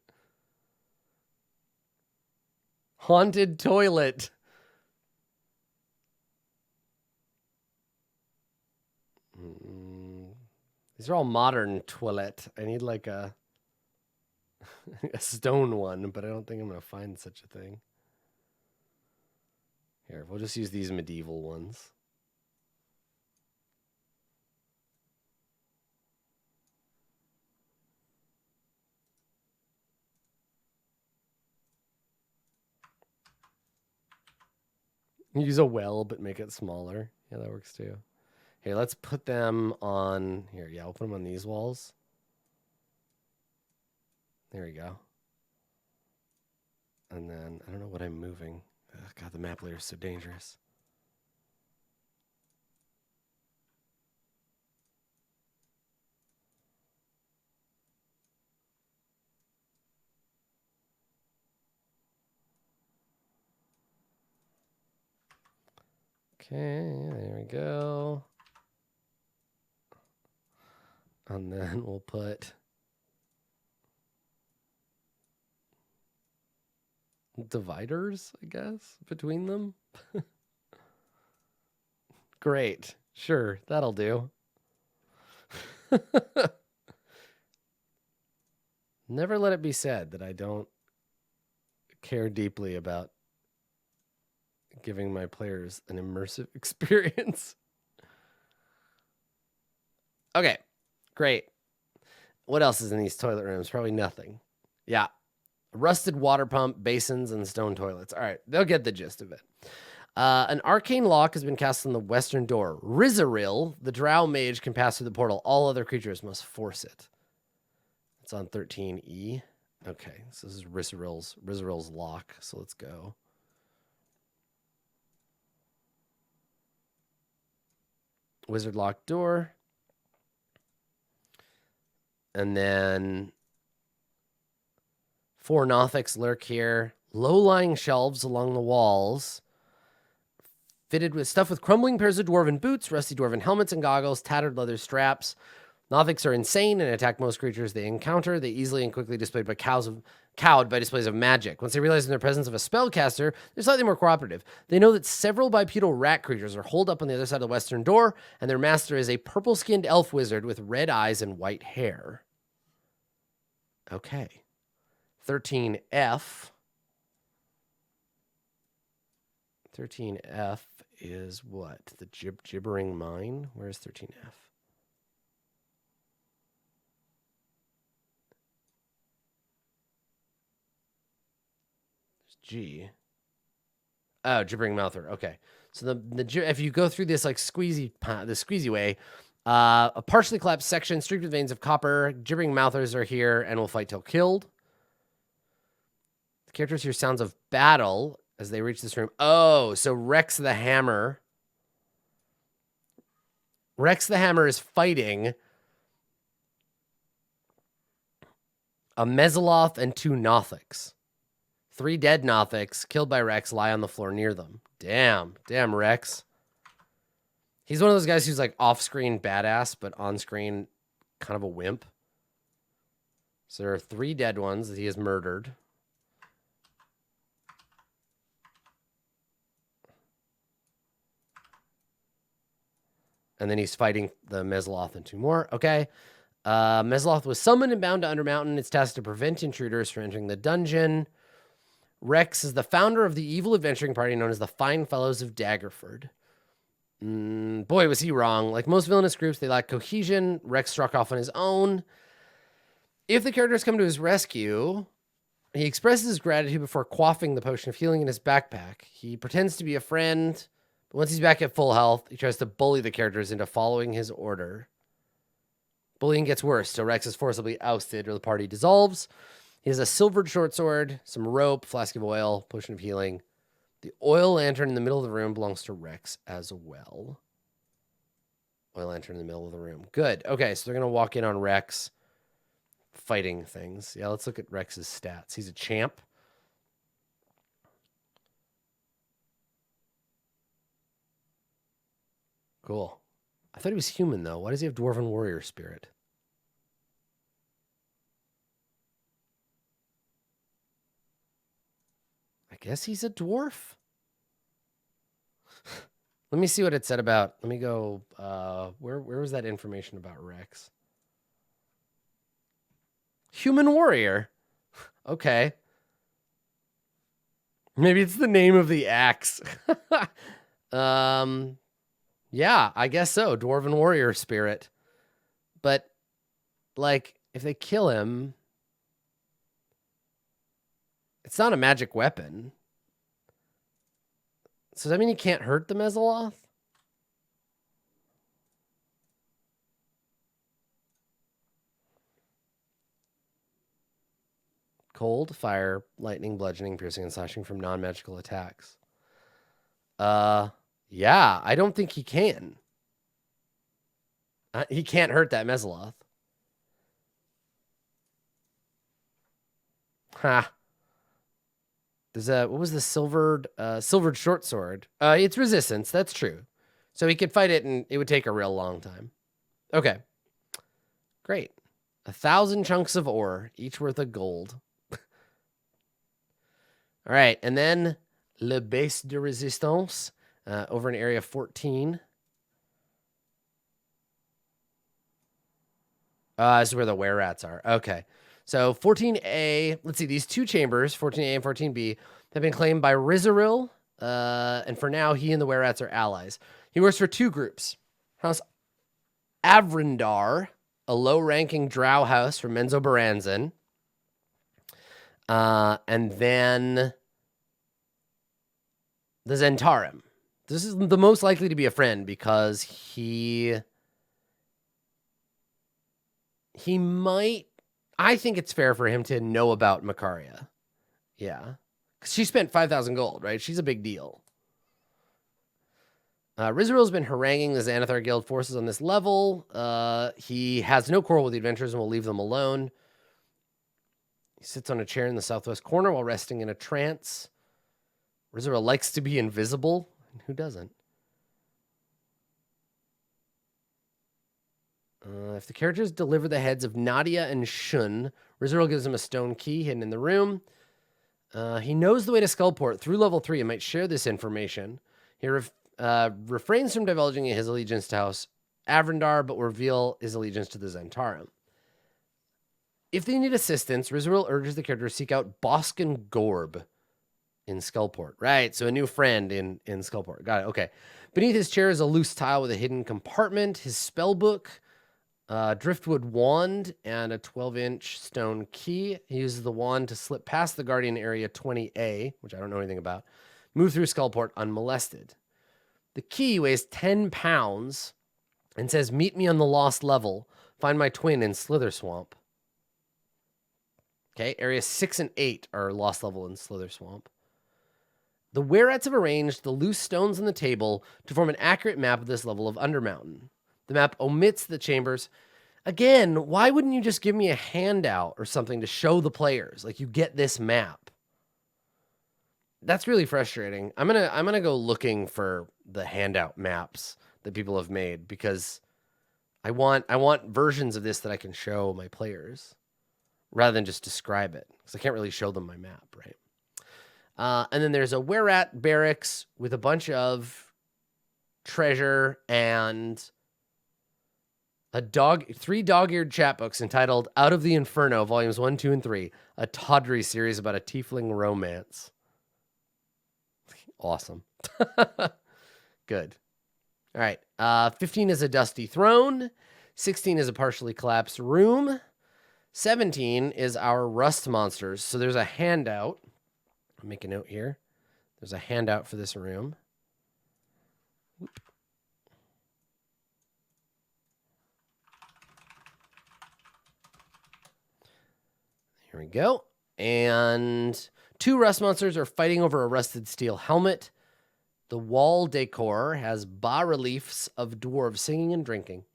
Haunted toilet. These are all modern toilet. I need like a stone one, but I don't think I'm going to find such a thing. Here, we'll just use these medieval ones. Use a well, but make it smaller. Yeah, that works too. Here, let's put them on here. Yeah, we'll put them on these walls. There we go. And then, I don't know what I'm moving. Ugh, God, the map layer is so dangerous. Okay, there we go. And then we'll put dividers, I guess, between them. Great. Sure, that'll do. Never let it be said that I don't care deeply about giving my players an immersive experience. Okay, great. What else is in these toilet rooms? Probably nothing. Yeah. Rusted water pump, basins, and stone toilets. All right. They'll get the gist of it. An arcane lock has been cast on the western door. Rizaril, the drow mage, can pass through the portal. All other creatures must force it. It's on 13E. Okay, so this is Rizaril's lock. So let's go. Wizard lock door. And then 4 Nothics lurk here. Low-lying shelves along the walls. Fitted with stuff with crumbling pairs of dwarven boots, rusty dwarven helmets and goggles, tattered leather straps. Nothics are insane and attack most creatures they encounter. They easily and quickly displayed by cowed by displays of magic. Once they realize in their presence of a spellcaster, they're slightly more cooperative. They know that several bipedal rat creatures are holed up on the other side of the western door, and their master is a purple-skinned elf wizard with red eyes and white hair. Okay. 13F. 13F is what? The gibbering mine? Where's 13F? There's G. Oh, gibbering mouther. Okay. So the if you go through this like squeezy way, a partially collapsed section streaked with veins of copper. Gibbering mouthers are here and will fight till killed. The characters hear sounds of battle as they reach this room. Oh, so Rex the Hammer. Rex the Hammer is fighting a Mesoloth and 2 Nothics. 3 dead Nothics killed by Rex lie on the floor near them. Damn Rex. He's one of those guys who's like off-screen badass, but on-screen kind of a wimp. So there are 3 dead ones that he has murdered. And then he's fighting the Mesoloth and 2 more. Okay. Mesoloth was summoned and bound to Undermountain. It's tasked to prevent intruders from entering the dungeon. Rex is the founder of the evil adventuring party known as the Fine Fellows of Daggerford. Boy, was he wrong. Like most villainous groups, they lack cohesion. Rex struck off on his own. If the characters come to his rescue, he expresses his gratitude before quaffing the potion of healing in his backpack. He pretends to be a friend, but once he's back at full health, he tries to bully the characters into following his order. Bullying gets worse, so Rex is forcibly ousted or the party dissolves. He has a silvered short sword, some rope, flask of oil, potion of healing. The oil lantern in the middle of the room belongs to Rex as well. Oil lantern in the middle of the room. Good. Okay, so they're going to walk in on Rex fighting things. Yeah, let's look at Rex's stats. He's a champ. Cool. I thought he was human, though. Why does he have Dwarven Warrior Spirit? I guess he's a dwarf. Let me see what it said about... Let me go... Where was that information about Rex? Human Warrior. Okay. Maybe it's the name of the axe. Yeah, I guess so. Dwarven Warrior Spirit. But, like, if they kill him... It's not a magic weapon. So does that mean he can't hurt the Mesoloth? Cold, fire, lightning, bludgeoning, piercing, and slashing from non-magical attacks. Yeah, I don't think he can. He can't hurt that Mesoloth. Ha. There's what was the silvered short sword? It's resistance. That's true. So he could fight it and it would take a real long time. Okay. Great. 1,000 chunks of ore, each worth a gold. All right. And then Le Base de Resistance over in area 14. This is where the were-rats are. Okay. So 14A, let's see, these 2 chambers, 14A and 14B, have been claimed by Rizaril, and for now, he and the were-rats are allies. He works for 2 groups. House Avrindar a low-ranking drow house from Menzo Baranzan. And then the Zentarim. This is the most likely to be a friend because he might... I think it's fair for him to know about Makaria. Yeah. Because she spent 5,000 gold, right? She's a big deal. Rizarel's been haranguing the Xanathar Guild forces on this level. He has no quarrel with the adventurers and will leave them alone. He sits on a chair in the southwest corner while resting in a trance. Rizarel likes to be invisible. Who doesn't? If the characters deliver the heads of Nadia and Shun, Rizarel gives him a stone key hidden in the room. He knows the way to Skullport through level 3 and might share this information. He refrains from divulging his allegiance to House Avrindar, but will reveal his allegiance to the Zentarim. If they need assistance, Rizarel urges the character to seek out Boskin Gorb in Skullport. Right, so a new friend in Skullport. Got it, okay. Beneath his chair is a loose tile with a hidden compartment, his spellbook, driftwood wand, and a 12-inch stone key. He uses the wand to slip past the Guardian Area 20A, which I don't know anything about, move through Skullport unmolested. The key weighs 10 pounds and says, "Meet me on the lost level. Find my twin in Slither Swamp." Okay, areas 6 and 8 are lost level in Slither Swamp. The Werats have arranged the loose stones on the table to form an accurate map of this level of Undermountain. The map omits the chambers. Again, why wouldn't you just give me a handout or something to show the players? Like, you get this map. That's really frustrating. I'm gonna go looking for the handout maps that people have made because I want versions of this that I can show my players rather than just describe it because I can't really show them my map, right? And then there's a Werat barracks with a bunch of treasure and three dog-eared chapbooks entitled Out of the Inferno, Volumes 1, 2, and 3, a tawdry series about a tiefling romance. Awesome. Good. All right. 15 is a dusty throne. 16 is a partially collapsed room. 17 is our rust monsters. So there's a handout. I'll make a note here. There's a handout for this room. Whoop. Here we go. And 2 rust monsters are fighting over a rusted steel helmet. The wall decor has bas-reliefs of dwarves singing and drinking.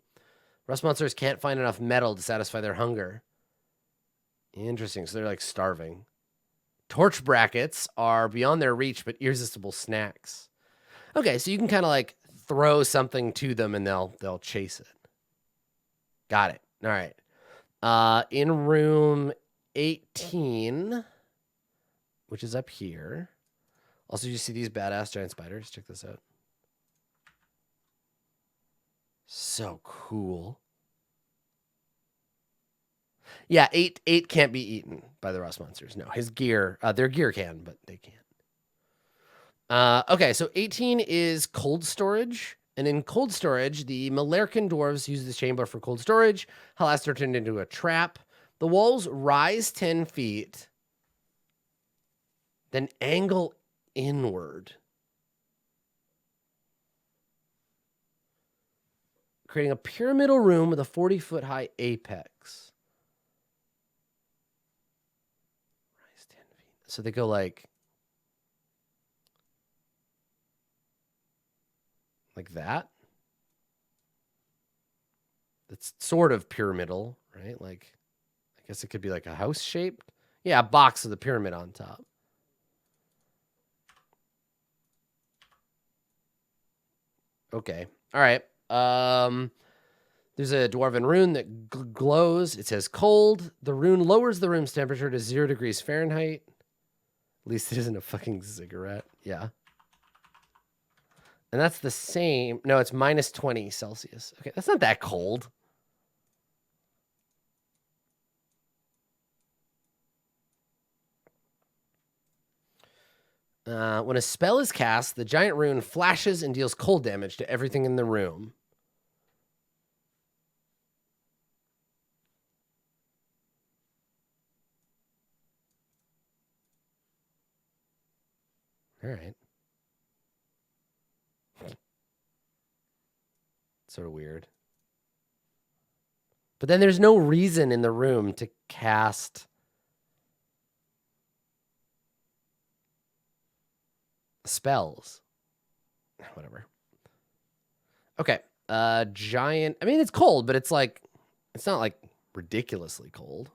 Rust monsters can't find enough metal to satisfy their hunger. Interesting. So they're like starving. Torch brackets are beyond their reach, but irresistible snacks. Okay, so you can kind of like throw something to them and they'll chase it. Got it. All right. In room 18, which is up here. Also, you see these badass giant spiders? Check this out. So cool. Yeah, 8 can't be eaten by the rust monsters. No, his gear, their gear can, but they can't. Okay, so 18 is cold storage. And in cold storage, the Malercan dwarves use the chamber for cold storage. Halaster turned into a trap. The walls rise 10 feet, then angle inward, creating a pyramidal room with a 40-foot high apex. Rise 10 feet. So they go like that. It's sort of pyramidal, right? Like, I guess it could be like a house shaped. Yeah, a box with a pyramid on top. Okay. All right. There's a dwarven rune that glows. It says cold. The rune lowers the room's temperature to 0 degrees Fahrenheit. At least it isn't a fucking cigarette. Yeah. And that's the same. No, it's minus 20 Celsius. Okay, that's not that cold. When a spell is cast, the giant rune flashes and deals cold damage to everything in the room. All right. Sort of weird. But then there's no reason in the room to cast spells. Whatever. Okay. Giant. I mean, it's cold, but it's like, it's not like ridiculously cold.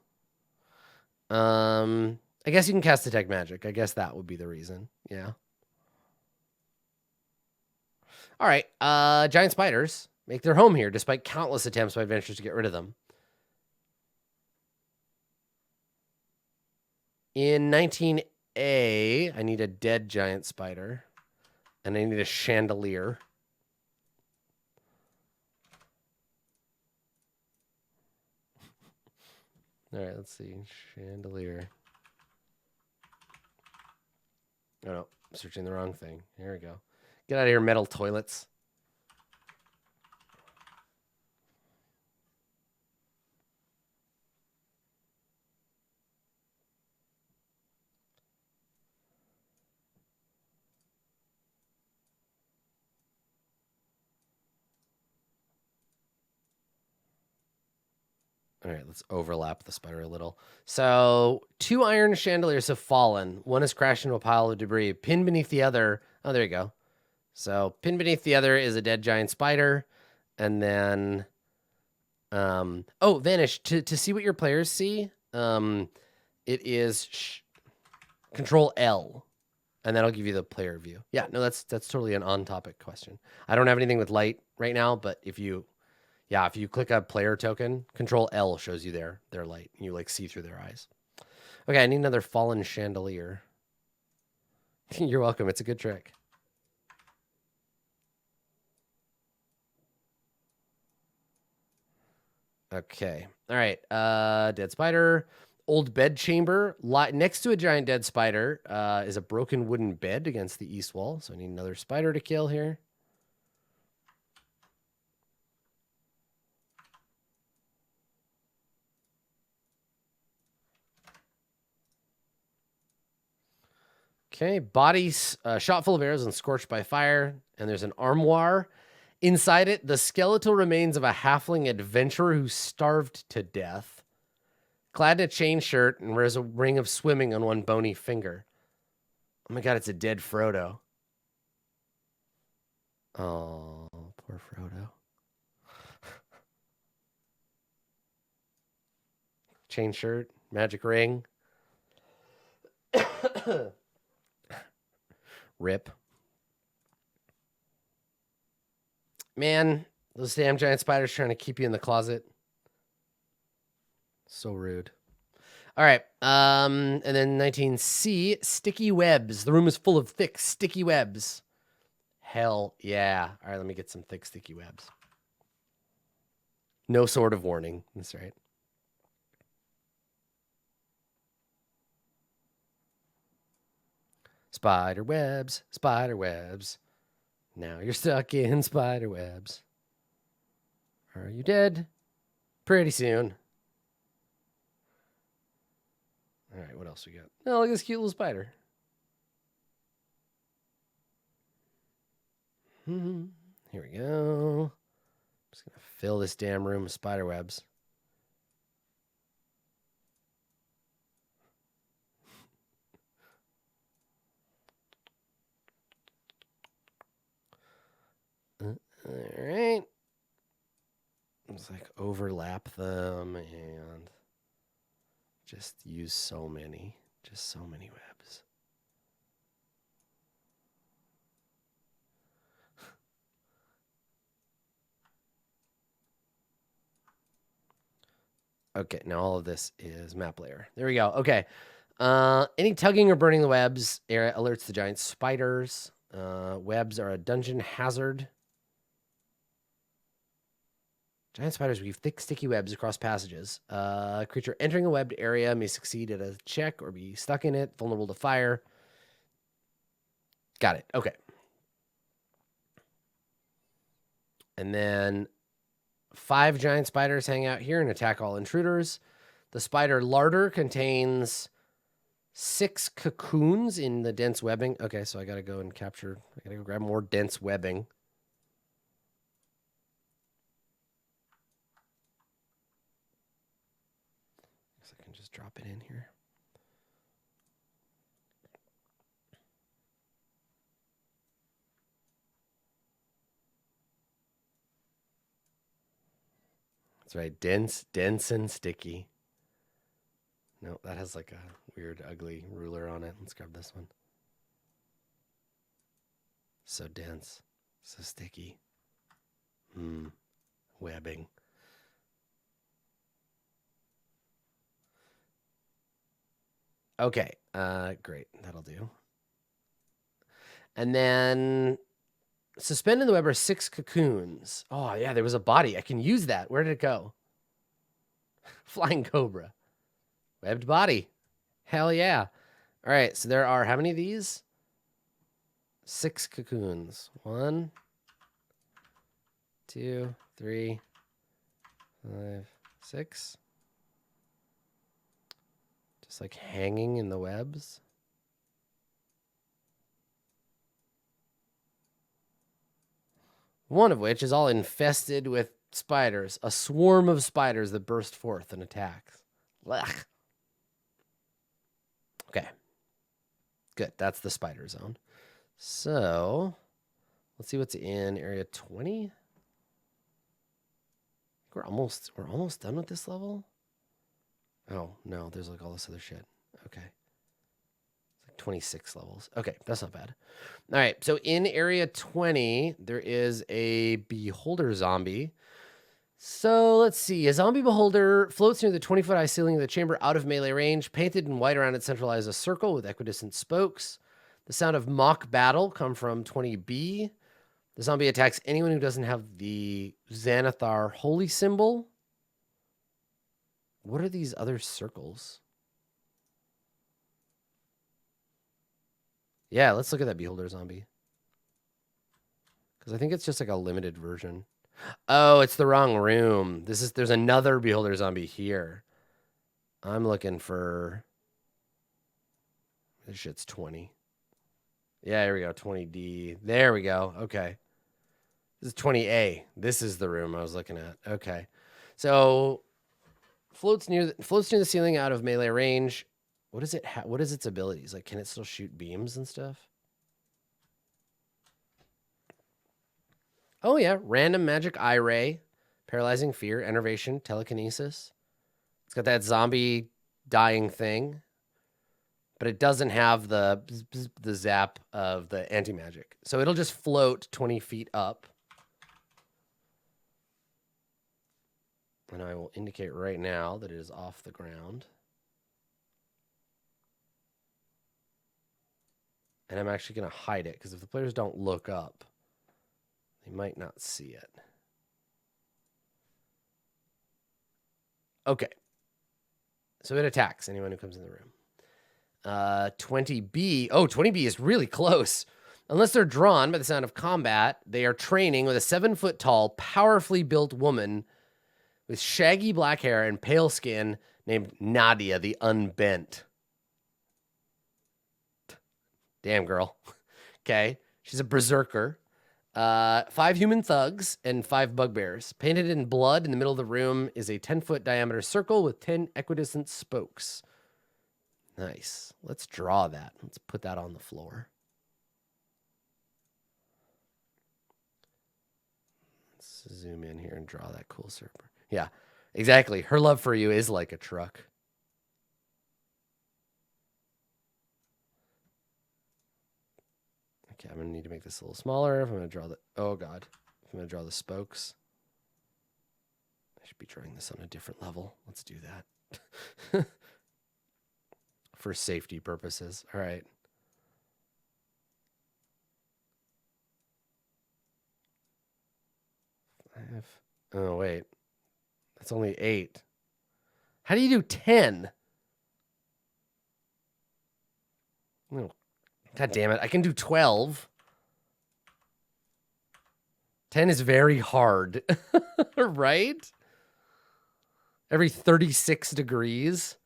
I guess you can cast detect magic. I guess that would be the reason. Yeah. All right. Giant spiders make their home here despite countless attempts by adventurers to get rid of them. In 19A, I need a dead giant spider. And I need a chandelier. All right, let's see. Chandelier. Oh, no. I'm searching the wrong thing. Here we go. Get out of here, metal toilets. All right, let's overlap the spider a little. So 2 iron chandeliers have fallen. One has crashed into a pile of debris. Pinned beneath the other. Oh, there you go. So pinned beneath the other is a dead giant spider. And then, oh, vanish. To see what your players see, it is Control L. And that'll give you the player view. Yeah, no, that's totally an on-topic question. I don't have anything with light right now, but if you click a player token, Control L shows you their light. You like see through their eyes. Okay, I need another fallen chandelier. You're welcome. It's a good trick. Okay. All right. Dead spider. Old bed chamber. Next to a giant dead spider is a broken wooden bed against the east wall. So I need another spider to kill here. Okay, bodies shot full of arrows and scorched by fire. And there's an armoire. Inside it, the skeletal remains of a halfling adventurer who starved to death. Clad in a chain shirt and wears a ring of swimming on one bony finger. Oh my god, it's a dead Frodo. Oh, poor Frodo. Chain shirt, magic ring. Rip. Man, those damn giant spiders trying to keep you in the closet. So rude. All right. And then 19C, sticky webs. The room is full of thick, sticky webs. Hell yeah. All right, let me get some thick, sticky webs. No sort of warning. That's right. Spider webs, spider webs. Now you're stuck in spider webs. Are you dead? Pretty soon. All right, what else we got? Oh, look at this cute little spider. Here we go. I'm just going to fill this damn room with spider webs. All right. Just like overlap them and just use so many webs. Okay, now all of this is map layer. There we go. Okay. Any tugging or burning the webs alerts the giant spiders. Webs are a dungeon hazard. Giant spiders weave thick, sticky webs across passages. A creature entering a webbed area may succeed at a check or be stuck in it, vulnerable to fire. Got it. Okay. And then 5 giant spiders hang out here and attack all intruders. The spider larder contains 6 cocoons in the dense webbing. Okay, so I got to go and capture. I got to go grab more dense webbing. Guess I can just drop it in here. That's right. Dense and sticky. No, that has like a weird, ugly ruler on it. Let's grab this one. So dense. So sticky. Webbing. Okay. Great. That'll do. And then suspend in the web are 6 cocoons. Oh, yeah, there was a body. I can use that. Where did it go? Flying cobra. Webbed body. Hell yeah. All right, so there are how many of these? 6 cocoons. 1, 2, 3, 5, 6. Just like hanging in the webs. One of which is all infested with spiders. A swarm of spiders that burst forth and attack. Blech. Okay. Good. That's the spider zone. So let's see what's in area 20. We're almost done with this level. Oh no, there's like all this other shit. Okay. It's like 26 levels. Okay, that's not bad. All right, so in area 20, there is a beholder zombie. So let's see. A zombie beholder floats near the 20-foot high ceiling of the chamber out of melee range. Painted in white around it centralized a circle with equidistant spokes. The sound of mock battle come from 20B. The zombie attacks anyone who doesn't have the Xanathar holy symbol. What are these other circles? Yeah, let's look at that beholder zombie. Because I think it's just like a limited version. Oh, it's the wrong room. There's another beholder zombie here. I'm looking for... This shit's 20. Yeah, here we go. 20D. There we go. Okay. This is 20A. This is the room I was looking at. Okay. So floats near the ceiling out of melee range. What is it? What is its abilities? Like, can it still shoot beams and stuff? Oh yeah, random magic eye ray, paralyzing fear, enervation, telekinesis. It's got that zombie dying thing, but it doesn't have the zap of the anti-magic. So it'll just float 20 feet up. And I will indicate right now that it is off the ground. And I'm actually going to hide it, because if the players don't look up, they might not see it. Okay. So it attacks anyone who comes in the room. 20B. Oh, 20B is really close. Unless they're drawn by the sound of combat, they are training with a 7-foot-tall, powerfully built woman with shaggy black hair and pale skin named Nadia the Unbent. Damn, girl. Okay. She's a berserker. 5 human thugs and 5 bugbears. Painted in blood in the middle of the room is a 10-foot diameter circle with 10 equidistant spokes. Nice. Let's draw that. Let's put that on the floor. Let's zoom in here and draw that cool serpent. Yeah, exactly. Her love for you is like a truck. Okay, I'm going to need to make this a little smaller. If I'm going to draw the... Oh, God. If I'm going to draw the spokes. I should be drawing this on a different level. Let's do that. For safety purposes. All right. Oh, wait. That's only 8. How do you do 10? Oh, God damn it. I can do 12. 10 is very hard. Right? Every 36 degrees.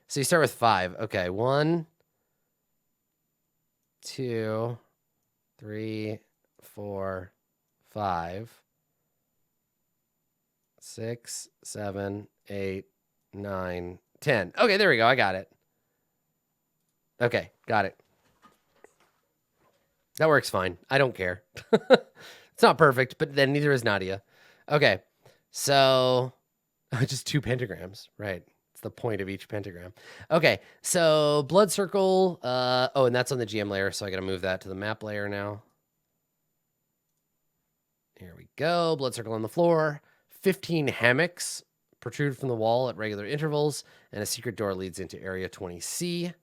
So you start with 5. Okay, 1, 2, 3, 4, 5, 6, 7, 8, 9, 10. Okay, there we go. I got it. Okay, got it. That works fine. I don't care. It's not perfect, but then neither is Nadia. Okay, so just 2 pentagrams, right? It's the point of each pentagram. Okay, so blood circle. Oh, and that's on the GM layer, so I got to move that to the map layer now. Here we go. Blood circle on the floor. 15 hammocks protrude from the wall at regular intervals, and a secret door leads into area 20C.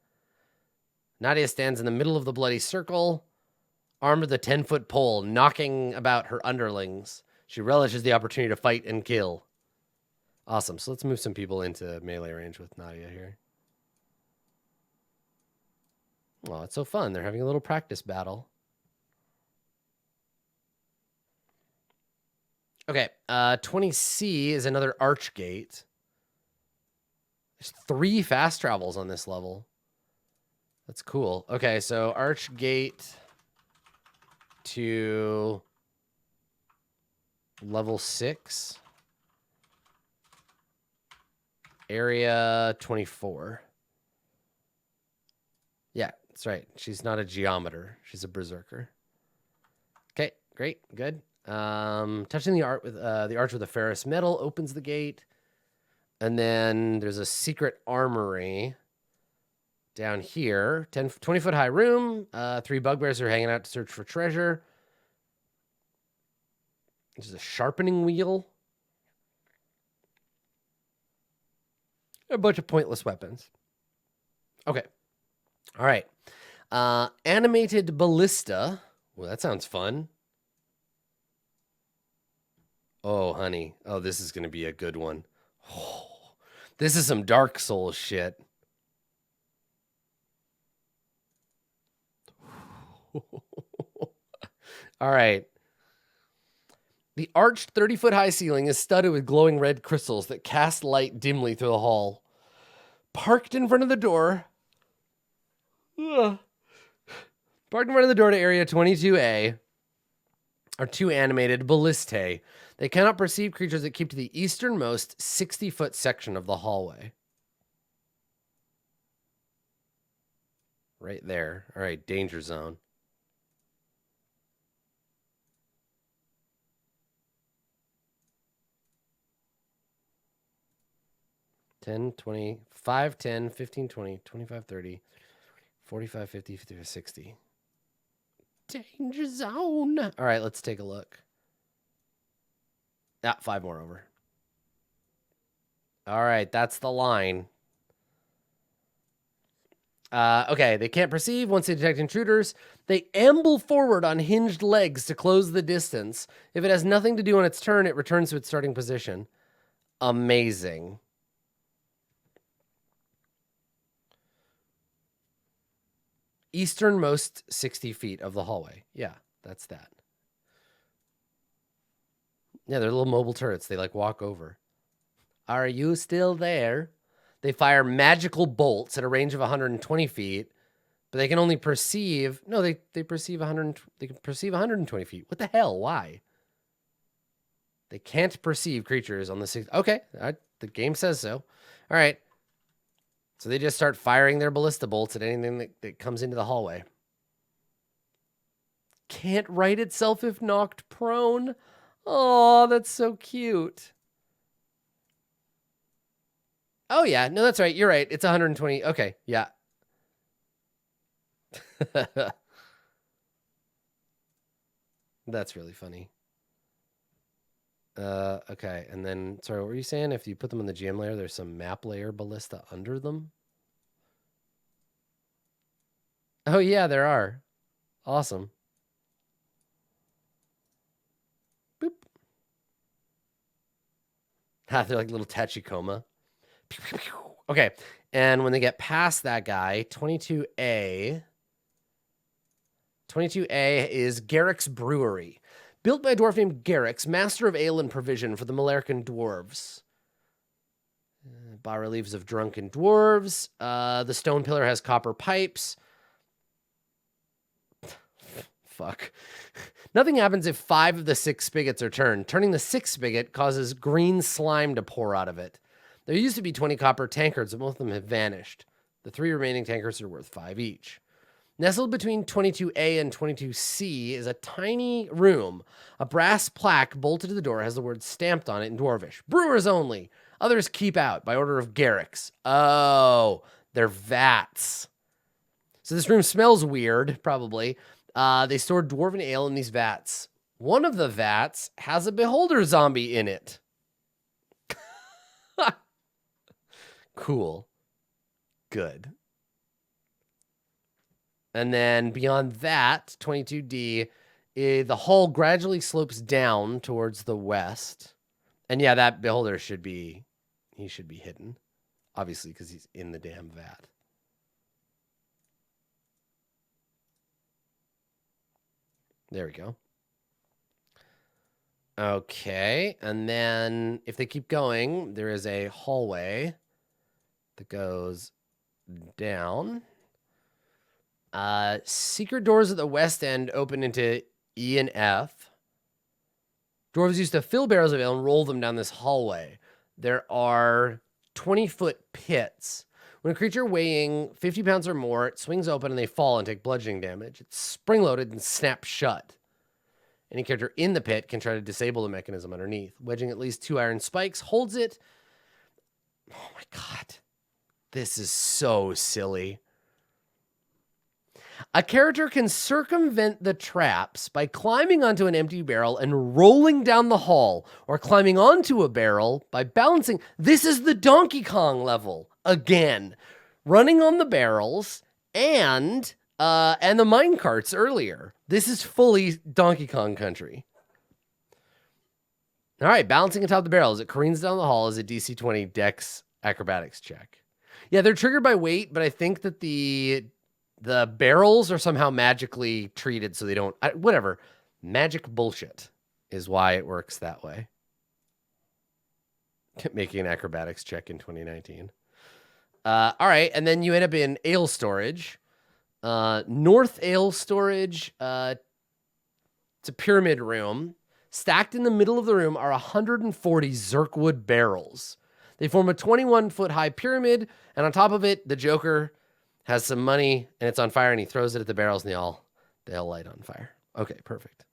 Nadia stands in the middle of the bloody circle, armed with a 10-foot pole, knocking about her underlings. She relishes the opportunity to fight and kill. Awesome. So let's move some people into melee range with Nadia here. Oh, it's so fun. They're having a little practice battle. Okay, 20C is another arch gate. There's 3 fast travels on this level. That's cool. Okay, so arch gate to level 6. Area 24. Yeah, that's right. She's not a geometer. She's a berserker. Okay, great, good. Touching the arch with the ferrous metal opens the gate, and then there's a secret armory down here. 20-foot high room. 3 bugbears are hanging out to search for treasure. There's a sharpening wheel. A bunch of pointless weapons. Okay. All right. Animated ballista. Well, that sounds fun. Oh, honey. Oh, this is going to be a good one. Oh, this is some Dark Souls shit. All right. The arched 30-foot high ceiling is studded with glowing red crystals that cast light dimly through the hall. Parked in front of the door. Parked in front of the door to area 22A are 2 animated ballistae. They cannot perceive creatures that keep to the easternmost 60-foot section of the hallway. Right there. All right, danger zone. $10, $20, $5, $10, $15, $20, $25, $30, $45, $50, $55, $60. Danger zone. All right, let's take a look. 5 more over. All right, that's the line. Okay, they can't perceive. Once they detect intruders, they amble forward on hinged legs to close the distance. If it has nothing to do on its turn, it returns to its starting position. Amazing. Easternmost 60 feet of the hallway. Yeah, that's that. Yeah, they're little mobile turrets. They like walk over. Are you still there? They fire magical bolts at a range of 120 feet, but they can only perceive. No, they perceive 100. They can perceive 120 feet. What the hell? Why? They can't perceive creatures on the 6. Okay, the game says so. All right. So they just start firing their ballista bolts at anything that comes into the hallway. Can't right itself if knocked prone. Oh, that's so cute. Oh, yeah. No, that's right. You're right. It's 120. Okay. Yeah. That's really funny. Okay. And then, sorry, what were you saying? If you put them on the GM layer, there's some map layer ballista under them? Oh, yeah, there are. Awesome. Boop. Ha, they're like little Tachikoma. Okay. And when they get past that guy, 22A. 22A is Garrick's Brewery. Built by a dwarf named Garrick's, master of ale and provision for the Malarcan dwarves. Bas-reliefs of drunken dwarves. The stone pillar has copper pipes. Fuck. Nothing happens if 5 of the 6 spigots are turned. Turning the 6th spigot causes green slime to pour out of it. There used to be 20 copper tankards, but most of them have vanished. The 3 remaining tankards are worth 5 each. Nestled between 22A and 22C is a tiny room. A brass plaque bolted to the door has the word stamped on it in Dwarvish. Brewers only. Others keep out by order of Garrix. Oh, they're vats. So this room smells weird, probably. They stored dwarven ale in these vats. One of the vats has a beholder zombie in it. Cool. Good. And then beyond that, 22D, the hall gradually slopes down towards the west. And yeah, that beholder should be hidden. Obviously, because he's in the damn vat. There we go. Okay, and then if they keep going, there is a hallway that goes down. Secret doors at the west end open into E and F. Dwarves used to fill barrels of ale and roll them down this hallway. There are 20-foot pits. When a creature weighing 50 pounds or more, it swings open and they fall and take bludgeoning damage. It's spring-loaded and snaps shut. Any character in the pit can try to disable the mechanism underneath. Wedging at least 2 iron spikes holds it. Oh my god. This is so silly. A character can circumvent the traps by climbing onto an empty barrel and rolling down the hall, or climbing onto a barrel by balancing. This is the Donkey Kong level again, running on the barrels and the mine carts earlier. This is fully Donkey Kong country. All right, balancing atop the barrel as it careens down the hall is a DC 20 Dex acrobatics check. Yeah, they're triggered by weight, but I think that the barrels are somehow magically treated so they don't... whatever. Magic bullshit is why it works that way. Making an acrobatics check in 2019. All right, and then you end up in ale storage. North ale storage. It's a pyramid room. Stacked in the middle of the room are 140 Zerkwood barrels. They form a 21-foot high pyramid, and on top of it, the Joker has some money, and it's on fire, and he throws it at the barrels, and they all light on fire. Okay, perfect.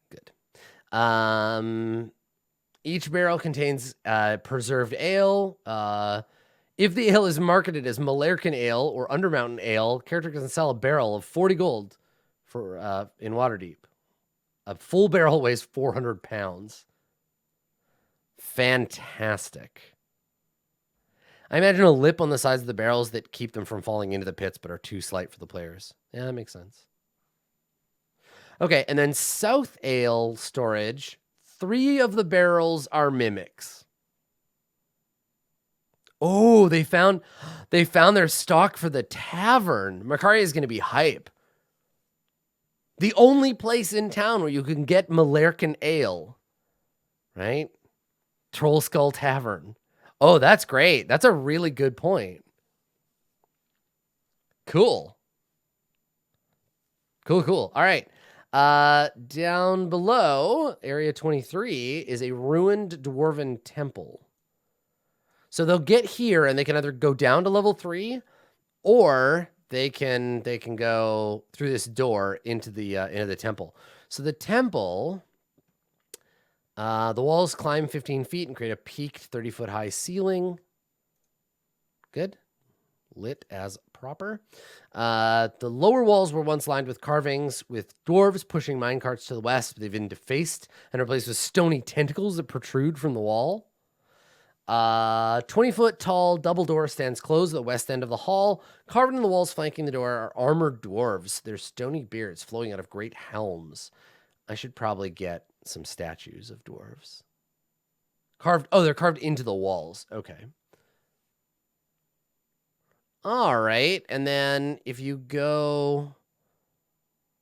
Good. Each barrel contains preserved ale. If the ale is marketed as Malerkin ale or Undermountain ale, character can sell a barrel of 40 gold for in Waterdeep. A full barrel weighs 400 pounds. Fantastic. I imagine a lip on the sides of the barrels that keep them from falling into the pits but are too slight for the players. Yeah, that makes sense. Okay, and then South Ale storage. 3 of the barrels are mimics. Oh, they found their stock for the tavern. Makari is going to be hype. The only place in town where you can get Malerkin ale. Right? Troll Skull Tavern. Oh, that's great. That's a really good point. Cool. Cool. All right. Down below, area 23 is a ruined dwarven temple. So they'll get here and they can either go down to level 3 or they can go through this door into the temple. So the temple, the walls climb 15 feet and create a peaked 30-foot high ceiling. Good. Lit as proper. The lower walls were once lined with carvings, with dwarves pushing minecarts to the west, but they've been defaced and replaced with stony tentacles that protrude from the wall. 20-foot tall double door stands closed at the west end of the hall. Carved in the walls flanking the door are armored dwarves, their stony beards flowing out of great helms. I should probably get some statues of dwarves. They're carved into the walls. Okay. All right. And then if you go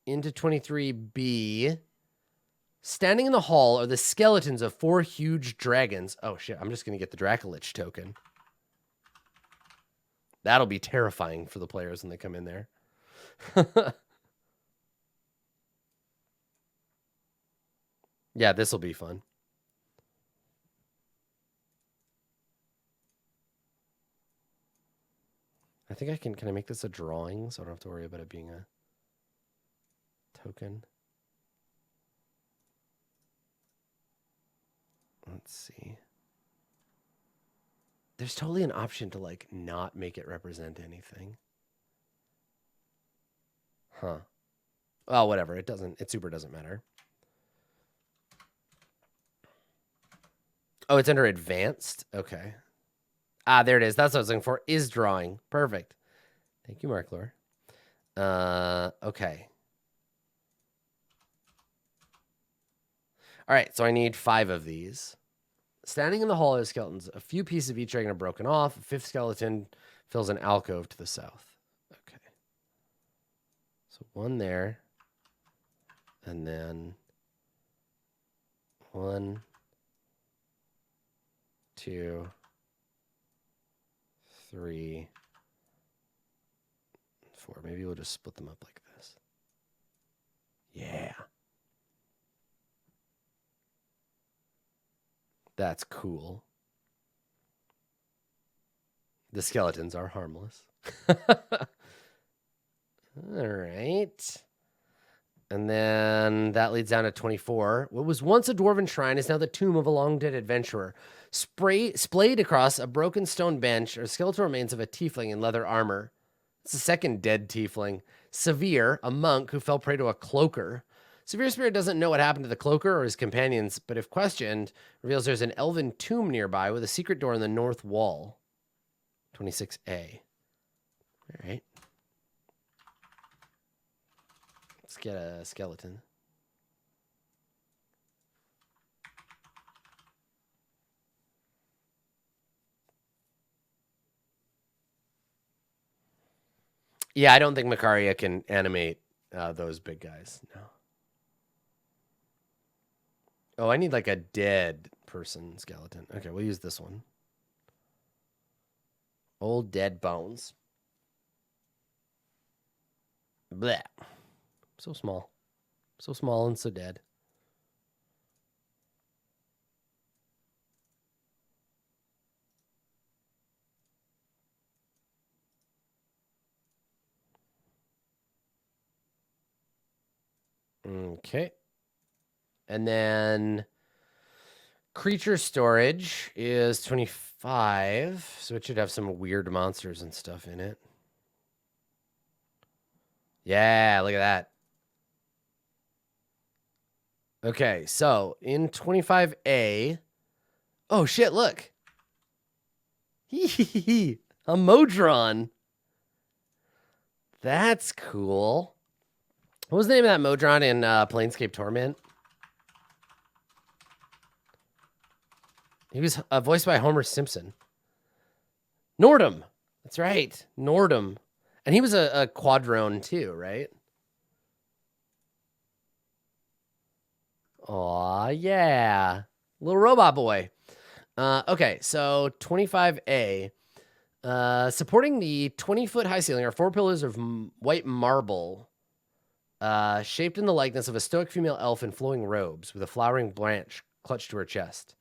into 23B, standing in the hall are the skeletons of 4 huge dragons. Oh, shit. I'm just going to get the Dracolich token. That'll be terrifying for the players when they come in there. Yeah, this will be fun. I think I can I make this a drawing so I don't have to worry about it being a token? Let's see. There's totally an option to like not make it represent anything. Huh. Well, whatever. It super doesn't matter. Oh, it's under advanced? Okay. Ah, there it is. That's what I was looking for. Is drawing. Perfect. Thank you, Mark Lore. Okay. All right, so I need 5 of these. Standing in the hall are skeletons. A few pieces of each dragon are broken off. A 5th skeleton fills an alcove to the south. Okay. So 1 there. And then 1, 2, 3, 4. Maybe we'll just split them up like this. Yeah. That's cool. The skeletons are harmless. All right. And then that leads down to 24. What was once a dwarven shrine is now the tomb of a long-dead adventurer. Splayed across a broken stone bench are skeletal remains of a tiefling in leather armor. It's the second dead tiefling. Severe, a monk who fell prey to a cloaker. Severe's spirit doesn't know what happened to the cloaker or his companions, but if questioned, reveals there's an elven tomb nearby with a secret door in the north wall. 26A. All right. Let's get a skeleton. Yeah, I don't think Macaria can animate those big guys. No. Oh, I need like a dead person skeleton. Okay, we'll use this one. Old dead bones. Blech. So small. So small and so dead. Okay. And then creature storage is 25. So it should have some weird monsters and stuff in it. Yeah, look at that. Okay, so in 25A. Oh, shit, look. A Modron. That's cool. What was the name of that Modron in Planescape Torment? He was voiced by Homer Simpson. Nordum. That's right. Nordum. And he was a quadrone too, right? Aw, yeah. Little robot boy. Okay, so 25A. Supporting the 20-foot high ceiling are 4 pillars of white marble, shaped in the likeness of a stoic female elf in flowing robes with a flowering branch clutched to her chest.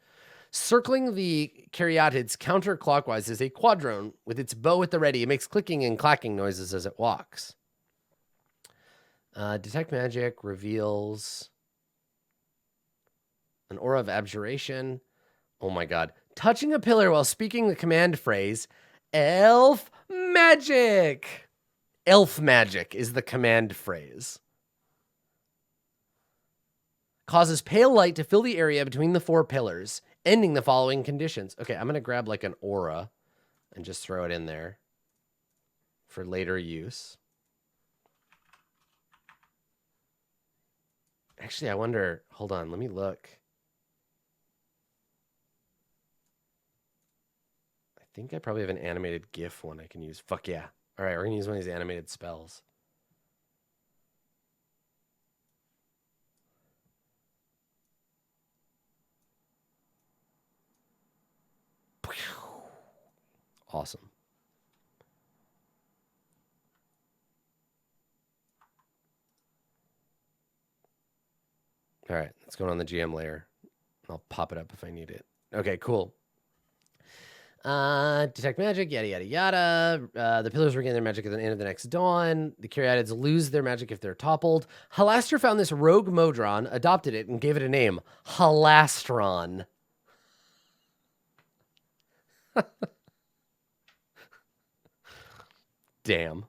Circling the caryatids counterclockwise is a quadrone with its bow at the ready. It makes clicking and clacking noises as it walks. Detect magic reveals an aura of abjuration. Oh my god. Touching a pillar while speaking the command phrase, elf magic. Elf magic is the command phrase. Causes pale light to fill the area between the 4 pillars, ending the following conditions. Okay, I'm going to grab like an aura and just throw it in there for later use. Actually, I wonder, hold on, let me look. I think I probably have an animated GIF one I can use. Fuck yeah. All right, we're going to use one of these animated spells. Awesome. All right, let's go on the GM layer. I'll pop it up if I need it. Okay, cool. Detect magic, yada, yada, yada. The pillars regain their magic at the end of the next dawn. The Caryatids lose their magic if they're toppled. Halaster found this rogue Modron, adopted it, and gave it a name, Halastron. Damn.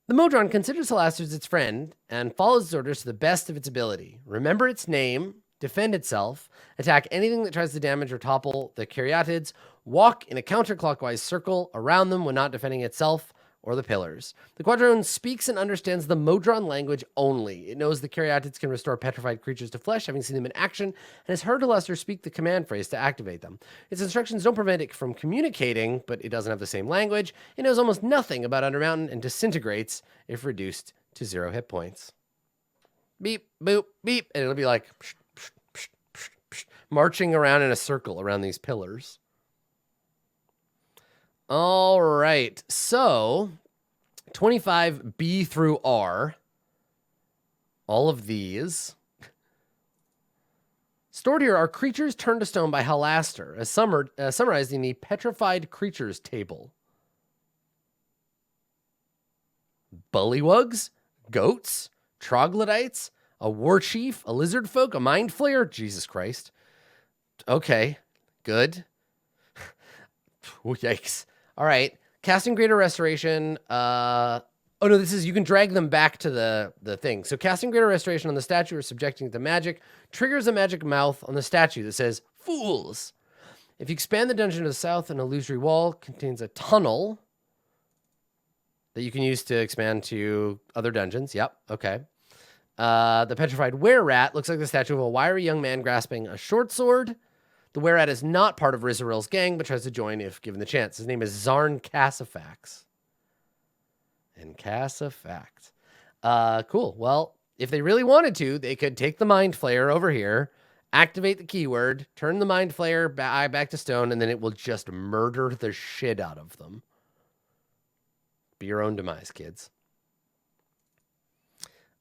The Modron considers Halaster as its friend and follows its orders to the best of its ability. Remember its name, defend itself, attack anything that tries to damage or topple the Caryatids, walk in a counterclockwise circle around them when not defending itself or the pillars. The Quadrone speaks and understands the Modron language only. It knows the Caryatids can restore petrified creatures to flesh, having seen them in action, and has heard Halaster speak the command phrase to activate them. Its instructions don't prevent it from communicating, but it doesn't have the same language. It knows almost nothing about Undermountain and disintegrates if reduced to 0 hit points. Beep, boop, beep, and it'll be like psh, psh, psh, psh, psh, marching around in a circle around these pillars. All right, so 25B through R, all of these. Stored here are creatures turned to stone by Halaster, as summarized in the Petrified Creatures table. Bullywugs, goats, troglodytes, a war chief, a lizard folk, a mind flayer. Jesus Christ. Okay, good. Oh, yikes. All right. Casting Greater Restoration. Oh, no, this is, you can drag them back to the thing. So casting Greater Restoration on the statue or subjecting it to magic triggers a magic mouth on the statue that says, Fools. If you expand the dungeon to the south, an illusory wall contains a tunnel that you can use to expand to other dungeons. Yep. Okay. The Petrified Were-Rat looks like the statue of a wiry young man grasping a short sword. The Were-Rat is not part of Rizarel's gang, but tries to join if given the chance. His name is Zarn Cassafax. And Cassafax. Cool. Well, if they really wanted to, they could take the Mind Flayer over here, activate the keyword, turn the Mind Flayer back to stone, and then it will just murder the shit out of them. Be your own demise, kids.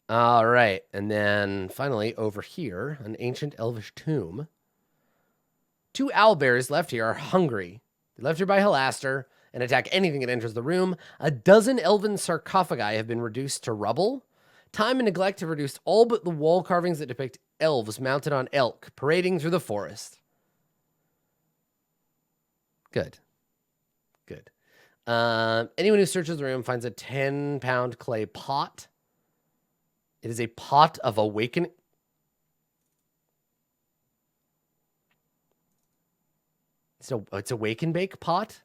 All right. And then finally, over here, an ancient elvish tomb. 2 owlbears left here are hungry. They left here by Halaster and attack anything that enters the room. A dozen elven sarcophagi have been reduced to rubble. Time and neglect have reduced all but the wall carvings that depict elves mounted on elk, parading through the forest. Good. Good. Anyone who searches the room finds a 10-pound clay pot. It is a pot of awakening. It's a wake and bake pot.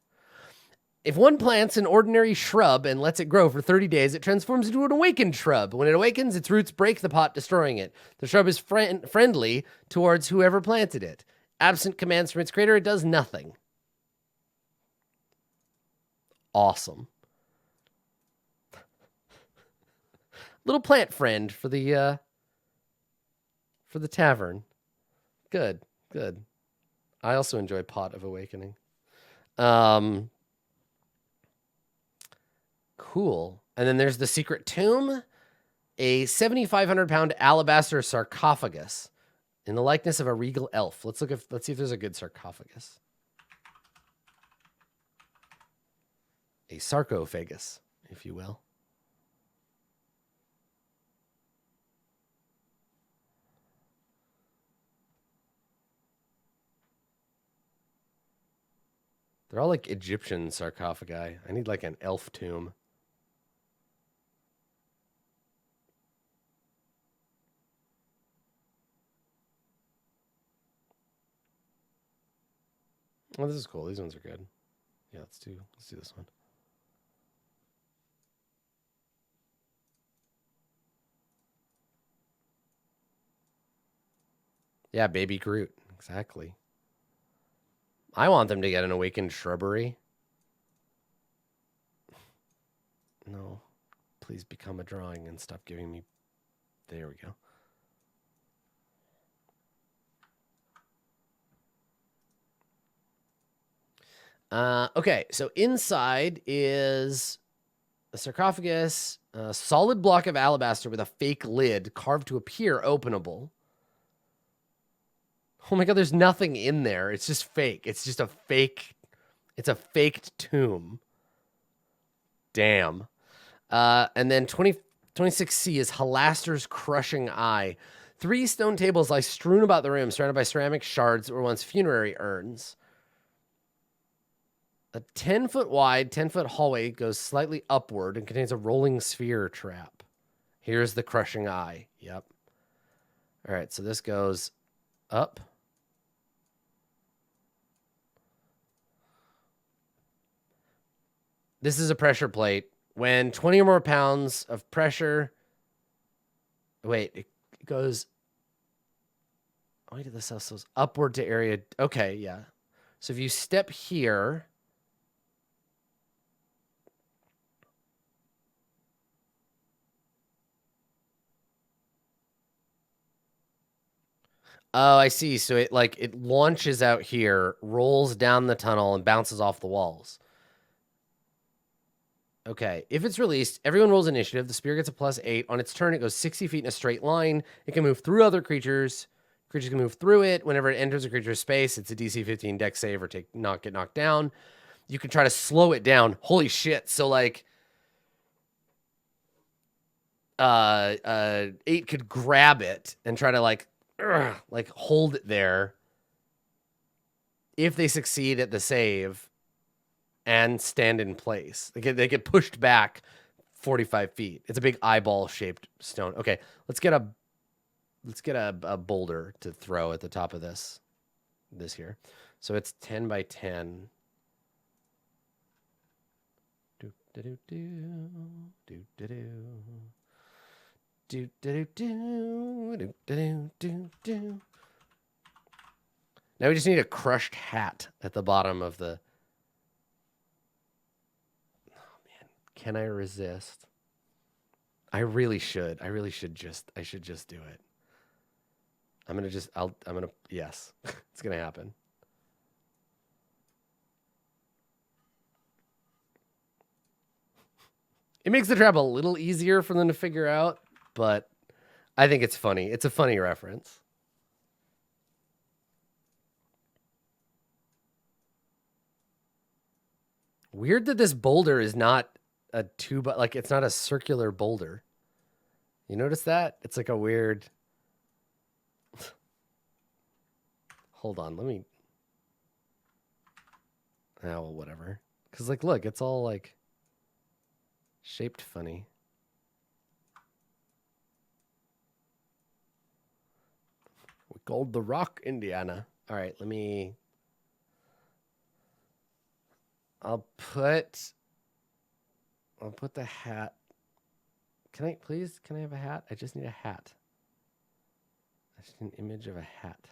If one plants an ordinary shrub and lets it grow for 30 days, it transforms into an awakened shrub. When it awakens, its roots break the pot, destroying it. The shrub is friendly towards whoever planted it. Absent commands from its creator, it does nothing. Awesome. Little plant friend for the tavern. Good, good. I also enjoy Pot of Awakening. Cool. And then there's the secret tomb, a 7,500-pound alabaster sarcophagus in the likeness of a regal elf. Let's see if there's a good sarcophagus. A sarcophagus, if you will. They're all like Egyptian sarcophagi. I need like an elf tomb. Oh, this is cool. These ones are good. Yeah, let's do this one. Yeah, baby Groot. Exactly. I want them to get an awakened shrubbery. No. Please become a drawing and stop giving me... There we go. Okay, so inside is a sarcophagus A solid block of alabaster with a fake lid carved to appear openable. Oh my god, there's nothing in there. It's just fake. It's just a fake. It's a faked tomb. Damn. And then 26C is Halaster's Crushing Eye. 3 stone tables lie strewn about the room, surrounded by ceramic shards that were once funerary urns. A 10-foot wide, 10-foot hallway goes slightly upward and contains a rolling sphere trap. Here's the Crushing Eye. Yep. All right, so this goes up. This is a pressure plate. When 20 or more pounds of pressure... Wait, it goes... Wait, this house goes upward to area... Okay, yeah. So if you step here... Oh, I see. So it launches out here, rolls down the tunnel, and bounces off the walls. Okay. If it's released, everyone rolls initiative. The spear gets a +8. On its turn, it goes 60 feet in a straight line. It can move through other creatures. Creatures can move through it. Whenever it enters a creature's space, it's a DC 15 dex save or get knocked down. You can try to slow it down. Holy shit. So, like... 8 could grab it and try to, like hold it there. If they succeed at the save and stand in place, they get pushed back 45 feet. It's a big eyeball shaped stone. Okay, let's get a boulder to throw at the top of this here. So it's 10 by 10. Do do do do do do. Do, do, do, do, do, do, do. Now we just need a crushed hat at the bottom of the... Oh, man. Can I resist? I really should. I should just do it. Yes. It's going to happen. It makes the trap a little easier for them to figure out. But I think it's funny. It's a funny reference. Weird that this boulder is not a it's not a circular boulder. You notice that? It's like a weird... Hold on, let me... Oh, well, whatever. Because, like, look, it's all, like, shaped funny. We called the rock, Indiana. All right, I'll put the hat. Can I have a hat? I just need a hat. I just need an image of a hat.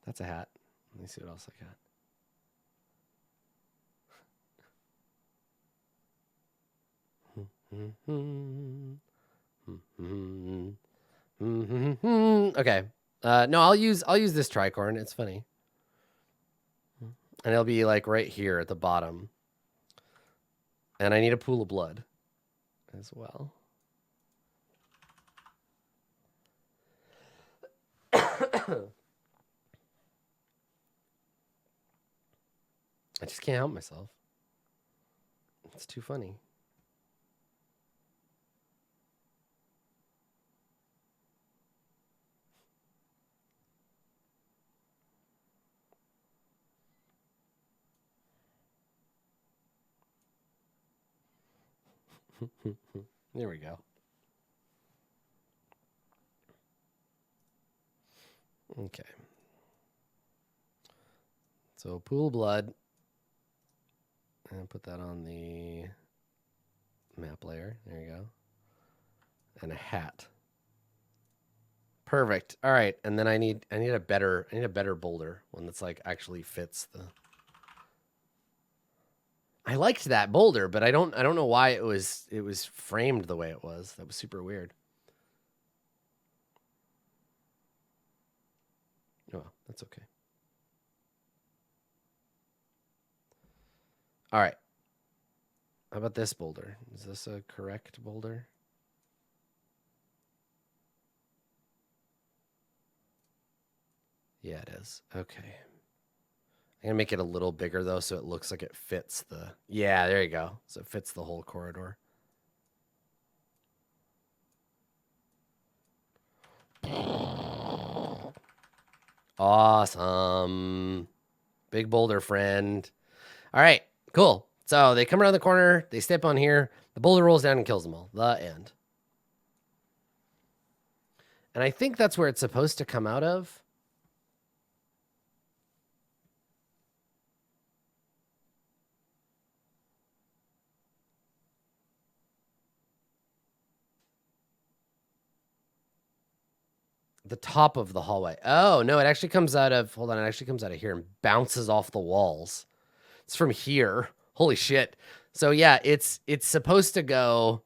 That's a hat. Let me see what else I got. Okay. No, I'll use this tricorn. It's funny. And it'll be like right here at the bottom. And I need a pool of blood as well. I just can't help myself. It's too funny. There we go. Okay. So pool of blood. And put that on the map layer. There you go. And a hat. Perfect. All right. And then I need a better boulder, one that's like actually fits the... I liked that boulder, but I don't know why it was framed the way it was. That was super weird. Oh, that's okay. All right. How about this boulder? Is this a correct boulder? Yeah, it is. Okay. I'm going to make it a little bigger, though, so it looks like it fits the... Yeah, there you go. So it fits the whole corridor. Awesome. Big boulder friend. All right, cool. So they come around the corner. They step on here. The boulder rolls down and kills them all. The end. And I think that's where it's supposed to come out of. The top of the hallway. Oh, no, it actually comes out of... Hold on, it actually comes out of here and bounces off the walls. It's from here. Holy shit. So, yeah, it's supposed to go...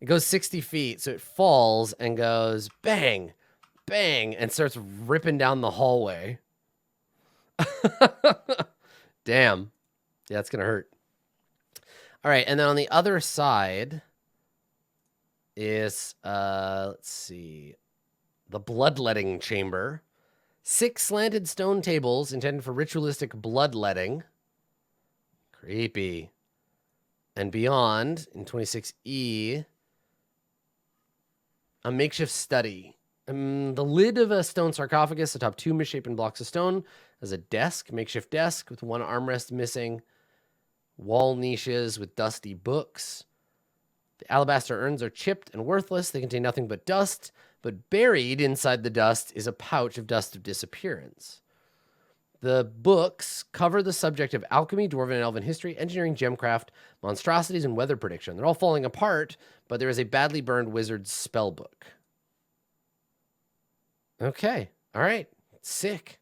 It goes 60 feet, so it falls and goes bang, bang, and starts ripping down the hallway. Damn. Yeah, it's going to hurt. All right, and then on the other side is, let's see, the bloodletting chamber. 6 slanted stone tables intended for ritualistic bloodletting. Creepy. And beyond, in 26E, a makeshift study. The lid of a stone sarcophagus atop 2 misshapen blocks of stone as a desk, makeshift desk with 1 armrest missing. Wall niches with dusty books. The alabaster urns are chipped and worthless. They contain nothing but dust, but buried inside the dust is a pouch of dust of disappearance. The books cover the subject of alchemy, dwarven and elven history, engineering, gemcraft, monstrosities, and weather prediction. They're all falling apart, but there is a badly burned wizard's spell book. Okay. All right. Sick.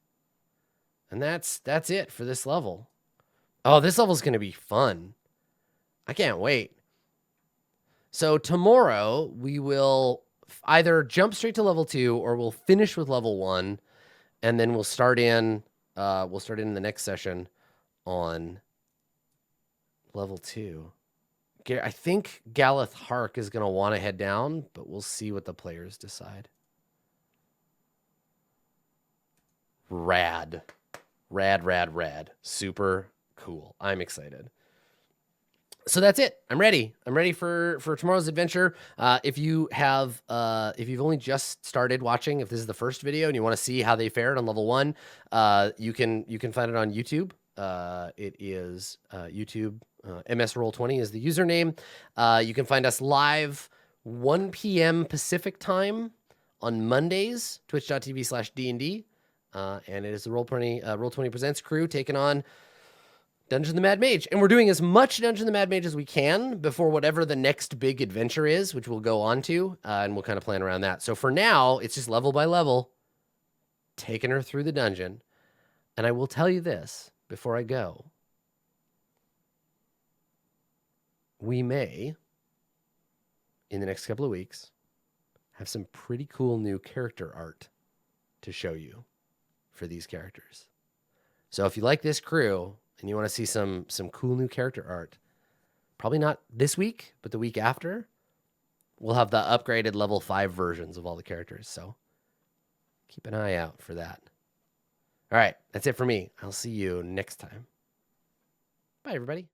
And that's it for this level. Oh, this level's going to be fun. I can't wait. So tomorrow we will either jump straight to level 2 or we'll finish with level 1 and then we'll start in the next session on level 2. I think Galeth Hark is going to want to head down, but we'll see what the players decide. Rad. Rad, rad, rad. Super cool. I'm excited. So that's it. I'm ready. I'm ready for tomorrow's adventure. If you've only just started watching, if this is the first video and you want to see how they fared on level 1, you can find it on YouTube. It is YouTube. MS Roll20 is the username. You can find us live 1 p.m. Pacific time on Mondays, twitch.tv/D&D. And it is the Roll20 Presents crew taking on Dungeon the Mad Mage. And we're doing as much Dungeon the Mad Mage as we can before whatever the next big adventure is, which we'll go on to, and we'll kind of plan around that. So for now, it's just level by level, taking her through the dungeon. And I will tell you this before I go. We may, in the next couple of weeks, have some pretty cool new character art to show you for these characters. So if you like this crew and you want to see some cool new character art, probably not this week, but the week after, we'll have the upgraded level 5 versions of all the characters. So keep an eye out for that. All right, that's it for me. I'll see you next time. Bye, everybody.